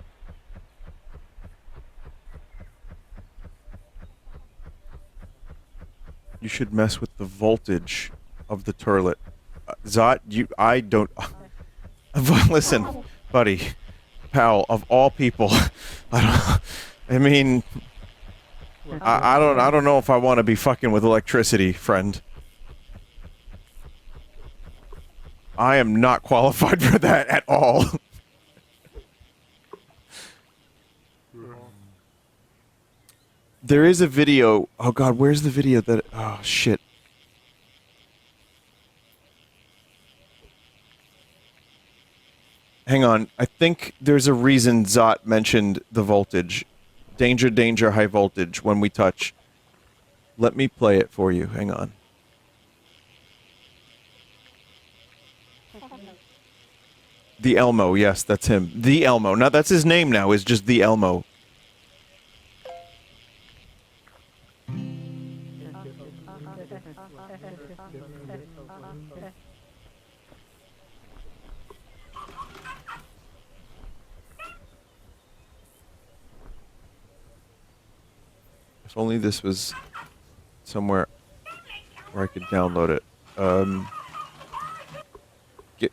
You should mess with the voltage of the toilet. Zot, I don't... Listen, buddy. Pal, of all people, I mean... I don't know if I want to be fucking with electricity, friend. I am not qualified for that at all. There is a video. Oh god, where's the video that... Oh, shit. Hang on. I think there's a reason Zot mentioned the voltage. Danger, danger, high voltage when we touch. Let me play it for you. Hang on. The Elmo, yes, that's him. The Elmo. Now, that's his name now, is just The Elmo. If only this was somewhere where I could download it.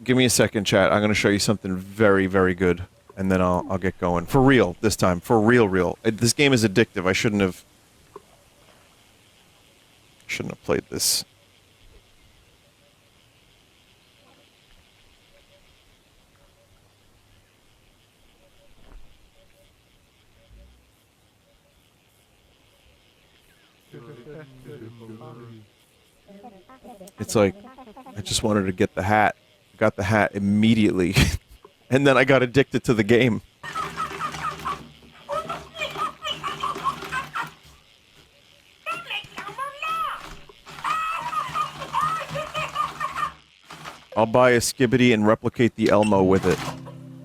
Give me a second, chat. I'm gonna show you something very, very good, and then I'll get going. For real, this time. For real. This game is addictive. I shouldn't have played this. It's like, I just wanted to get the hat. Got the hat immediately. And then I got addicted to the game. I'll buy a Skibbity and replicate the Elmo with it.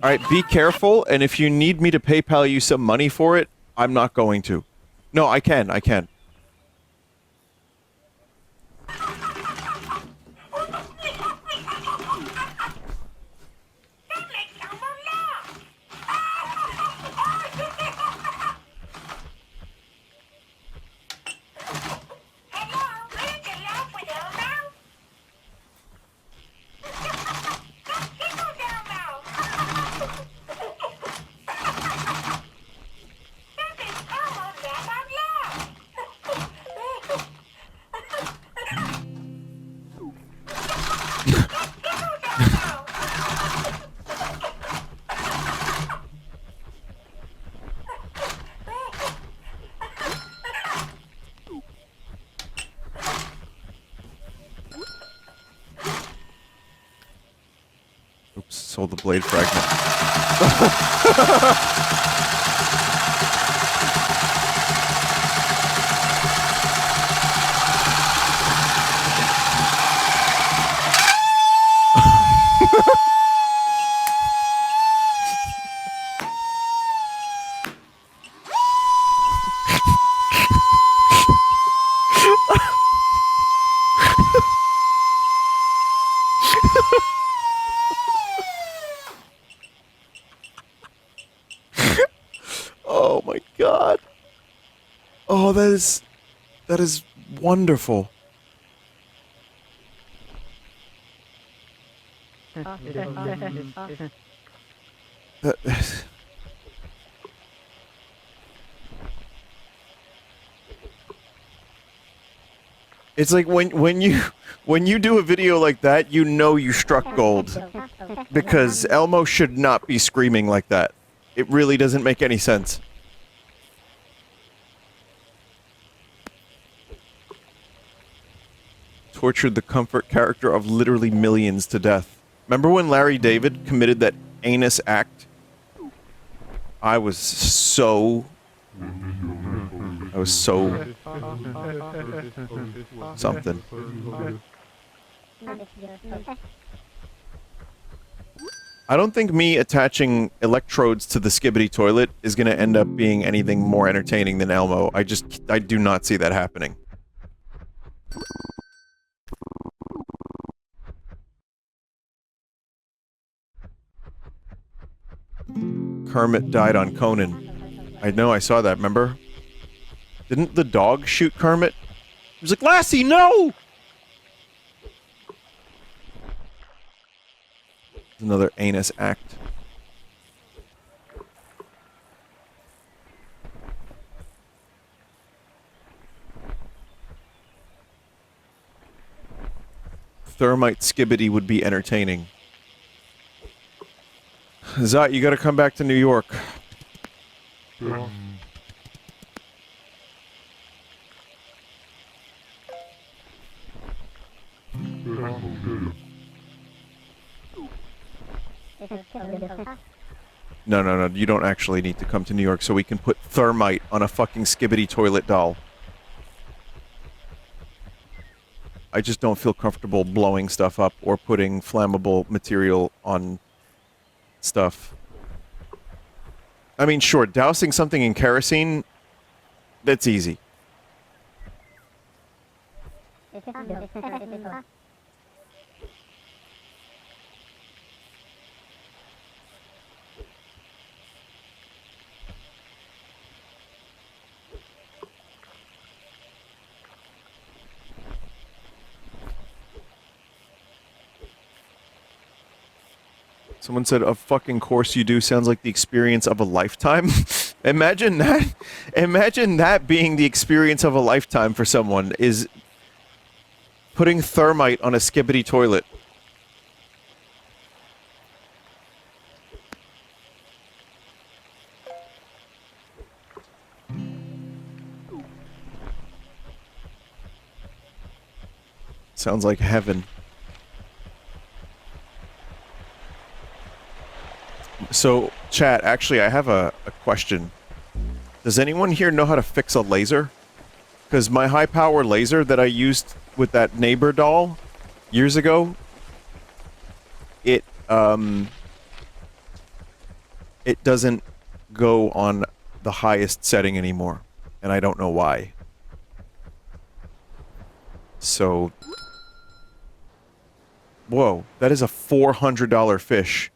Alright, be careful, and if you need me to PayPal you some money for it, I'm not going to. No, I can. Oops, sold the blade fragment. Oh my god. Oh, that is wonderful. That- It's like when you do a video like that, you know you struck gold. Because Elmo should not be screaming like that. It really doesn't make any sense. Tortured the comfort character of literally millions to death. Remember when Larry David committed that anus act? I was so something. I don't think me attaching electrodes to the skibbity toilet is going to end up being anything more entertaining than Elmo. I do not see that happening. Kermit died on Conan. I know, I saw that, remember? Didn't the dog shoot Kermit? He was like, Lassie, no! Another anus act. Thermite skibbity would be entertaining. Zot, you gotta come back to New York. No, you don't actually need to come to New York so we can put thermite on a fucking skibbity toilet doll. I just don't feel comfortable blowing stuff up or putting flammable material on stuff. I mean, sure, dousing something in kerosene, that's easy. Someone said, a fucking course you do sounds like the experience of a lifetime. Imagine that. Imagine that being the experience of a lifetime for someone, is putting thermite on a skibbity toilet. Sounds like heaven. So, chat, actually, I have a question. Does anyone here know how to fix a laser? Because my high-power laser that I used with that neighbor doll years ago, it doesn't go on the highest setting anymore, and I don't know why. So... Whoa, that is a $400 fish.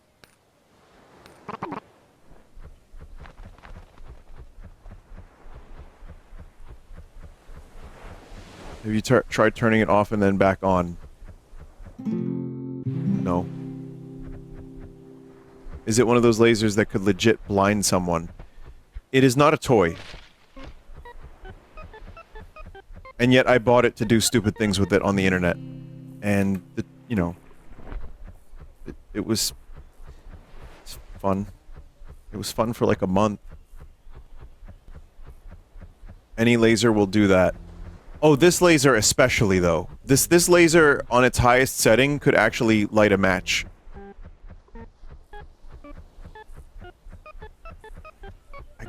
Have you tried turning it off and then back on? No. Is it one of those lasers that could legit blind someone? It is not a toy. And yet I bought it to do stupid things with it on the internet. And, you know... It was... fun. It was fun for like a month. Any laser will do that. Oh, this laser especially, though. This laser, on its highest setting, could actually light a match.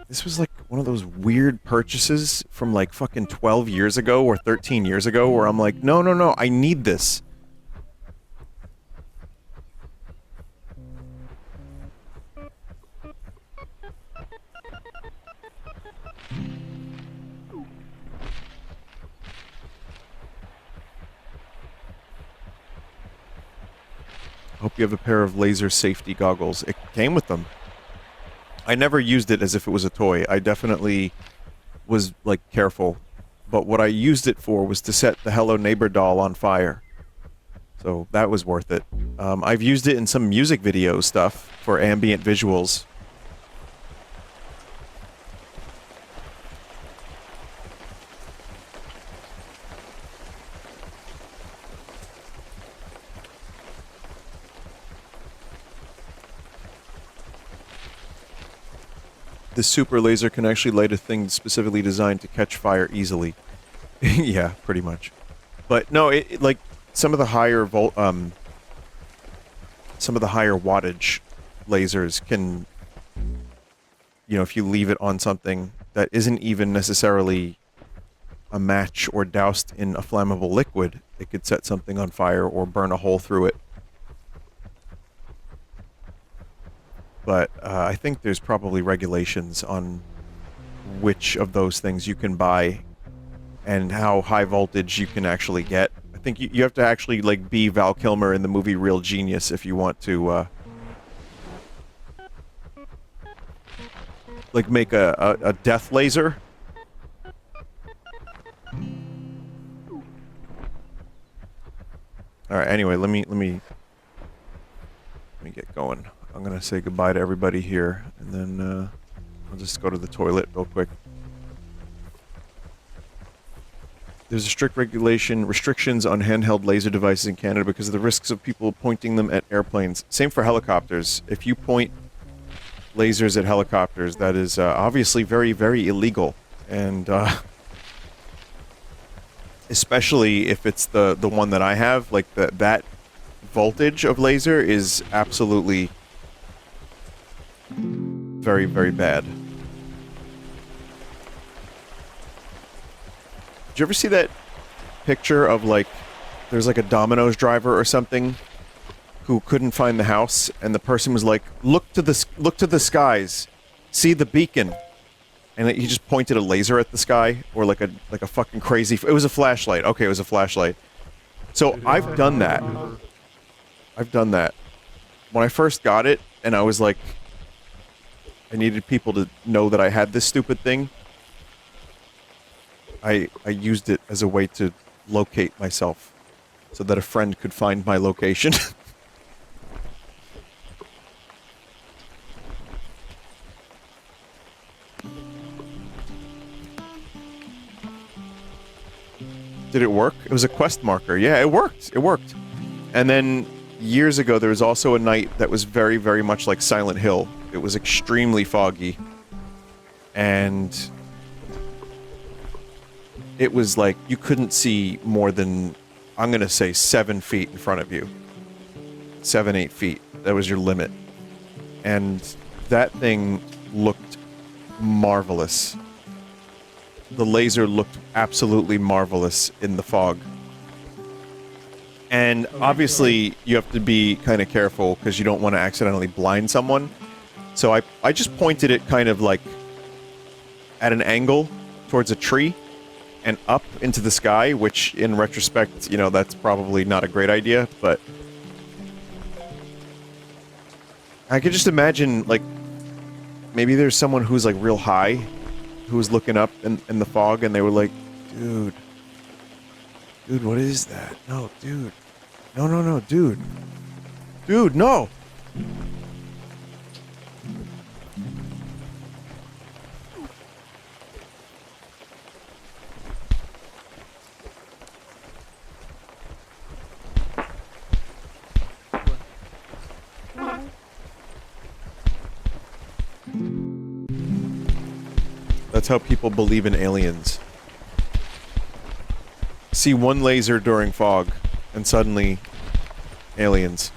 This was like one of those weird purchases from like fucking 12 years ago or 13 years ago where I'm like, no, I need this. Hope you have a pair of laser safety goggles. It came with them. I never used it as if it was a toy. I definitely was, like, careful. But what I used it for was to set the Hello Neighbor doll on fire. So that was worth it. I've used it in some music video stuff for ambient visuals. The super laser can actually light a thing specifically designed to catch fire easily. Yeah, pretty much. But no, like some of the higher some of the higher wattage lasers can, you know, if you leave it on something that isn't even necessarily a match or doused in a flammable liquid, it could set something on fire or burn a hole through it. But I think there's probably regulations on which of those things you can buy and how high voltage you can actually get. I think you have to actually, like, be Val Kilmer in the movie Real Genius if you want to, like, make a death laser. Alright, anyway, let me get going. I'm gonna say goodbye to everybody here, and then, I'll just go to the toilet real quick. There's a strict restrictions on handheld laser devices in Canada because of the risks of people pointing them at airplanes. Same for helicopters. If you point lasers at helicopters, that is obviously very, very illegal. And especially if it's the one that I have, like that voltage of laser is absolutely very, very bad. Did you ever see that picture of, like, there's like a Domino's driver or something who couldn't find the house, and the person was like, look to the skies, see the beacon, and he just pointed a laser at the sky, or like a fucking crazy. It was a flashlight. Okay, it was a flashlight. So I've done that. I've done that. When I first got it, and I was like, I needed people to know that I had this stupid thing. I used it as a way to locate myself so that a friend could find my location. Did it work? It was a quest marker. Yeah, it worked. It worked. And then years ago, there was also a night that was very, very much like Silent Hill. It was extremely foggy. And it was like you couldn't see more than, I'm gonna say, 7 feet in front of you. 7, 8 feet. That was your limit. And that thing looked marvelous. The laser looked absolutely marvelous in the fog. And obviously, you have to be kind of careful because you don't want to accidentally blind someone. So I just pointed it kind of like at an angle towards a tree and up into the sky, which in retrospect, you know, that's probably not a great idea, but I could just imagine, like, maybe there's someone who's, like, real high, who was looking up in the fog, and they were like, dude, what is that? No, dude. No, dude. Dude, no! That's how people believe in aliens. See one laser during fog, and suddenly, aliens.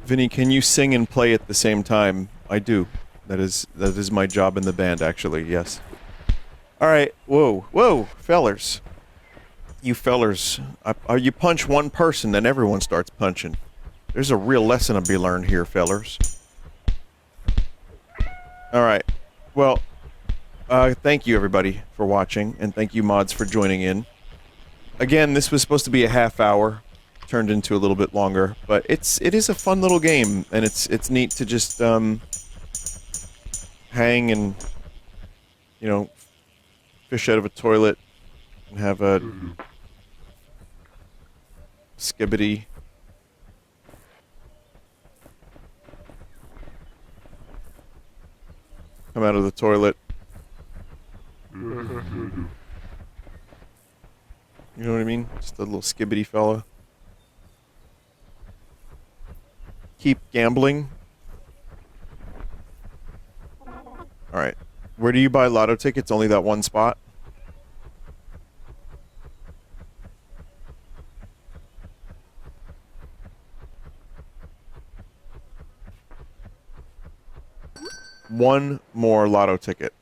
Vinny, can you sing and play at the same time? I do. That is my job in the band, actually, yes. Alright, whoa, fellers. You fellers, you punch one person, then everyone starts punching. There's a real lesson to be learned here, fellers. Alright, well, thank you everybody for watching, and thank you mods for joining in. Again, this was supposed to be a half hour, turned into a little bit longer, but it is a fun little game, and it's neat to just, hang and, you know, fish out of a toilet, and have a skibbity. Come out of the toilet. You know what I mean? Just a little skibbity fella. Keep gambling. Alright. Where do you buy lotto tickets? Only that one spot? One more lotto ticket.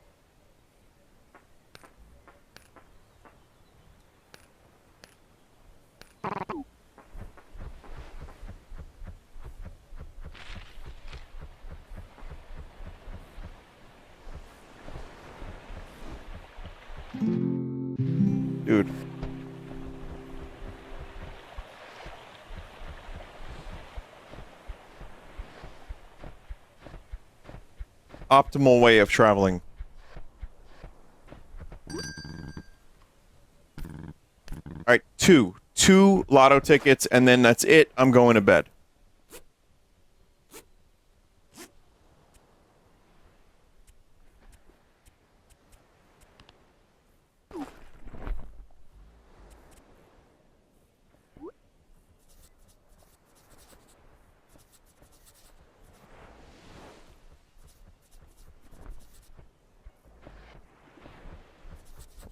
Dude. Optimal way of traveling. Alright, two. Two lotto tickets, and then that's it. I'm going to bed.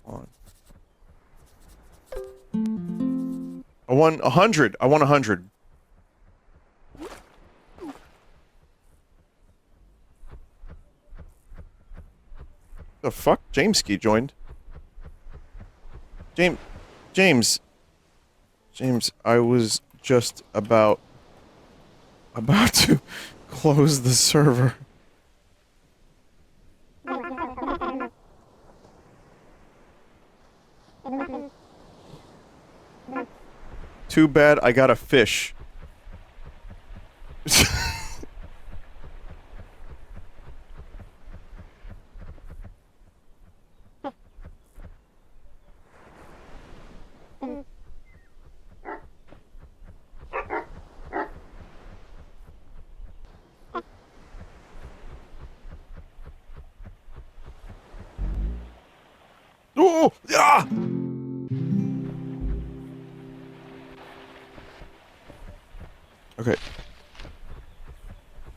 On. I won 100. I won 100. The fuck? Jameski joined. James, I was just about to close the server. Too bad I got a fish. Oh! Ah! Okay.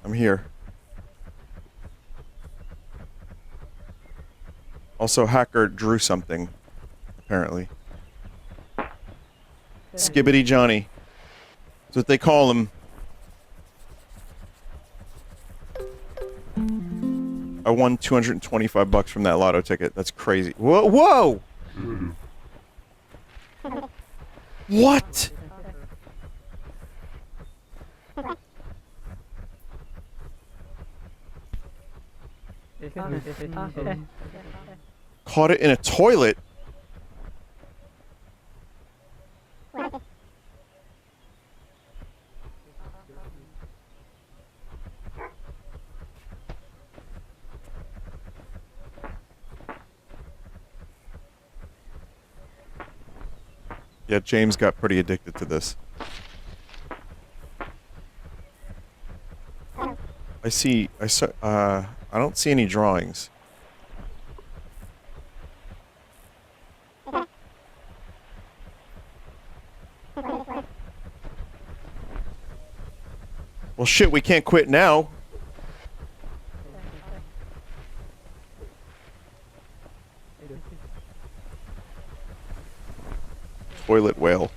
I'm here. Also, hacker drew something, apparently. Skibbity Johnny. That's what they call him. I won 225 bucks from that lotto ticket. That's crazy. Whoa! Whoa! What? Caught it in a toilet? Yeah, James got pretty addicted to this. I don't see any drawings. Well, shit, we can't quit now. Toilet whale.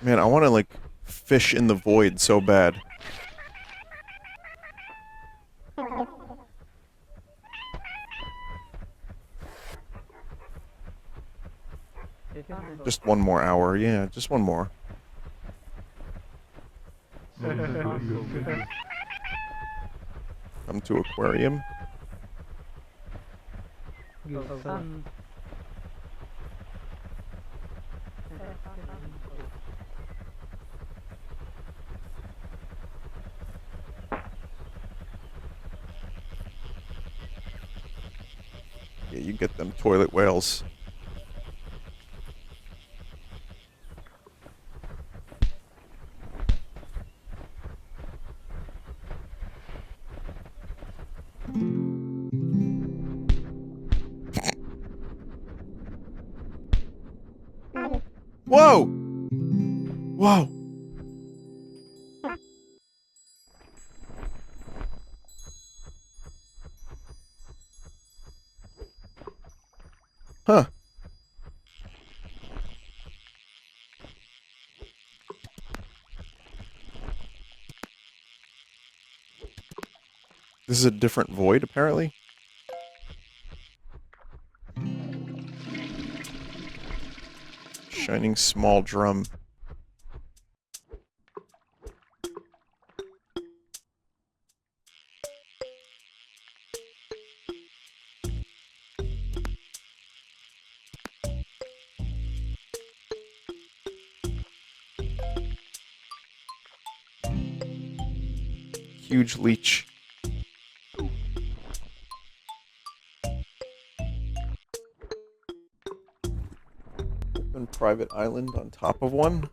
Man, I want to, like, fish in the void so bad. Just one more hour. Yeah, just one more. Come to aquarium. Yeah, you get them toilet whales. Whoa! Whoa! Huh. This is a different void, apparently. Shining small drum. Huge leech. Open private island on top of one.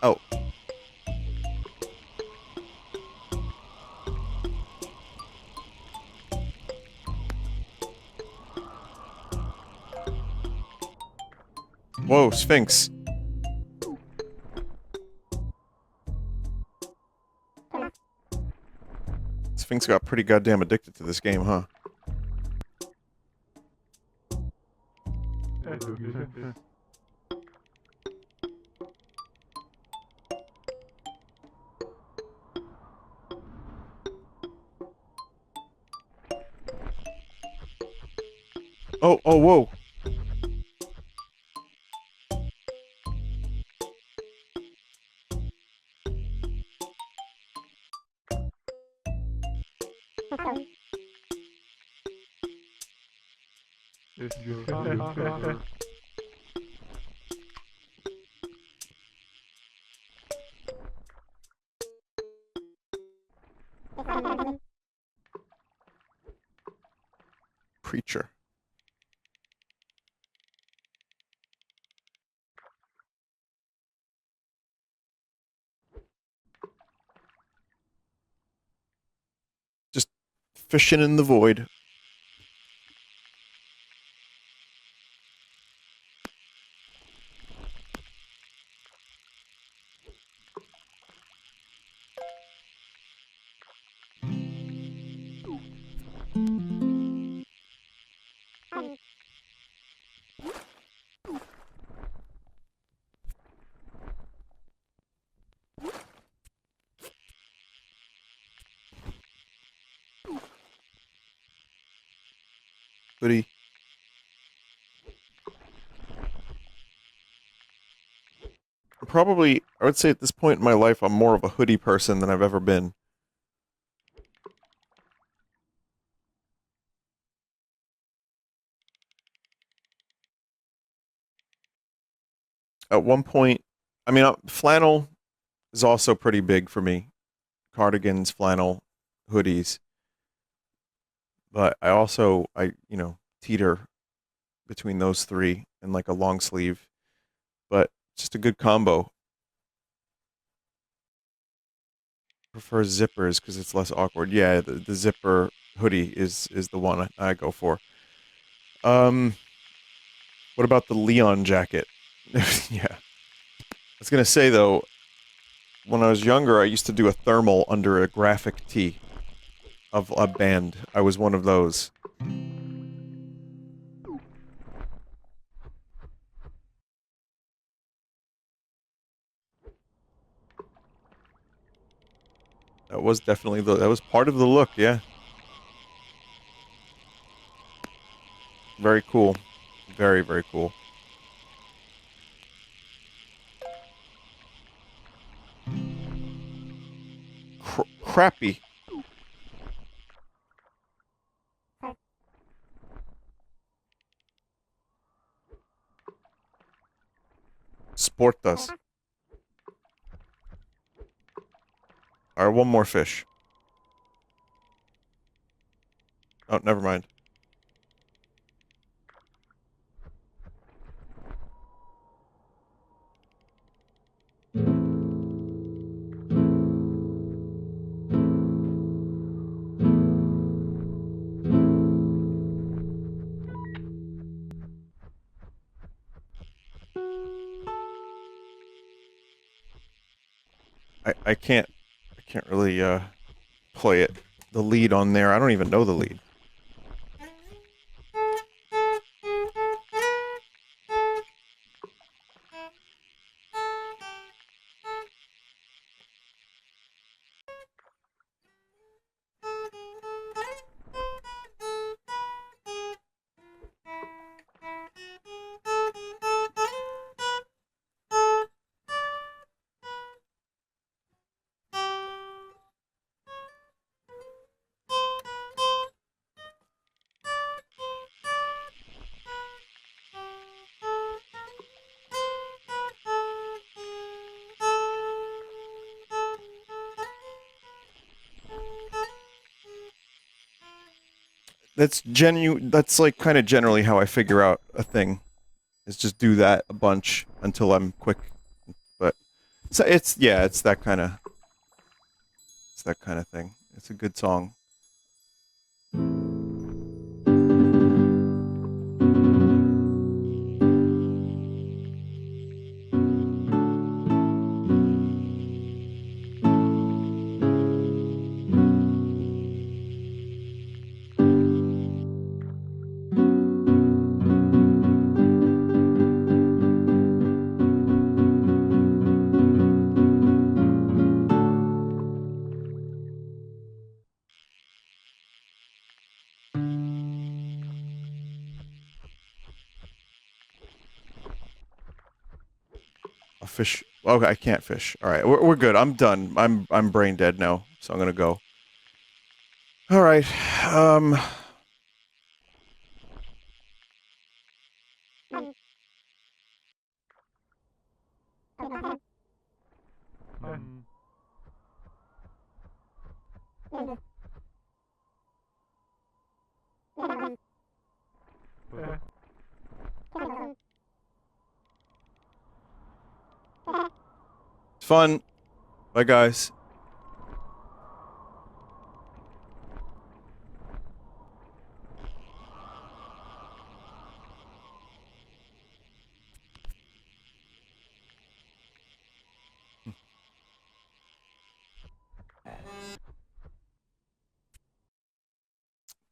Oh. Whoa, Sphinx. Sphinx got pretty goddamn addicted to this game, huh? Oh, oh, whoa. It's your father. Preacher. Just fishing in the void. Hoodie. Probably, I would say at this point in my life, I'm more of a hoodie person than I've ever been. At one point, I mean, flannel is also pretty big for me. Cardigans, flannel, hoodies. But I teeter between those three and like a long sleeve. But just a good combo. Prefer zippers because it's less awkward. Yeah, the zipper hoodie is the one I go for. Um, what about the Leon jacket? Yeah, I was gonna say though, when I was younger, I used to do a thermal under a graphic tee of a band. I was one of those. That was definitely that was part of the look. Yeah, very cool, very very cool. Crappy. Sport us. All right, one more fish. Oh, never mind. I can't really play it. The lead on there. I don't even know the lead. That's like kind of generally how I figure out a thing. Is just do that a bunch until I'm quick. But it's yeah, it's that kind of thing. It's a good song. A fish. Okay, I can't fish. All right, we're good. I'm done. I'm brain dead now, so I'm gonna go. All right. Um. It's fun. Bye, guys.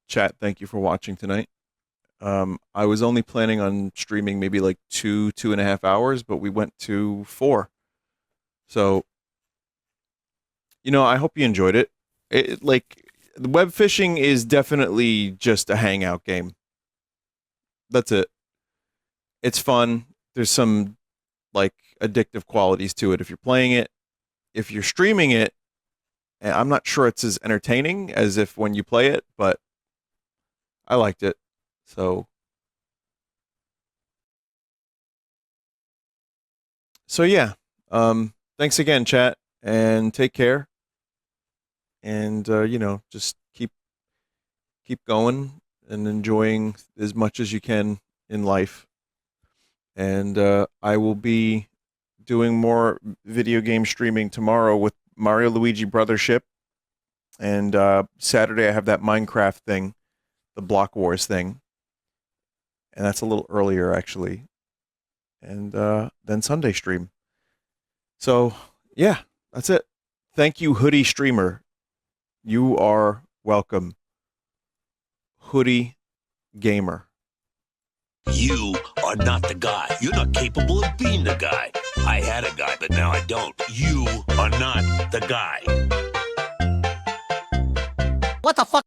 Chat. Thank you for watching tonight. I was only planning on streaming maybe like 2.5 hours, but we went to 4. So I hope you enjoyed it. The web fishing is definitely just a hangout game. That's it. It's fun. There's some like addictive qualities to it if you're playing it. If you're streaming it, I'm not sure it's as entertaining as if when you play it, but I liked it. So So yeah, thanks again, chat, and take care. And just keep going and enjoying as much as you can in life. And I will be doing more video game streaming tomorrow with Mario Luigi Brothership, and Saturday I have that Minecraft thing, the Block Wars thing, and that's a little earlier actually. And then Sunday stream. So yeah, that's it. Thank you, Hoodie Streamer. You are welcome, Hoodie Gamer. You are not the guy. You're not capable of being the guy. I had a guy, but now I don't. You are not the guy. What the fuck?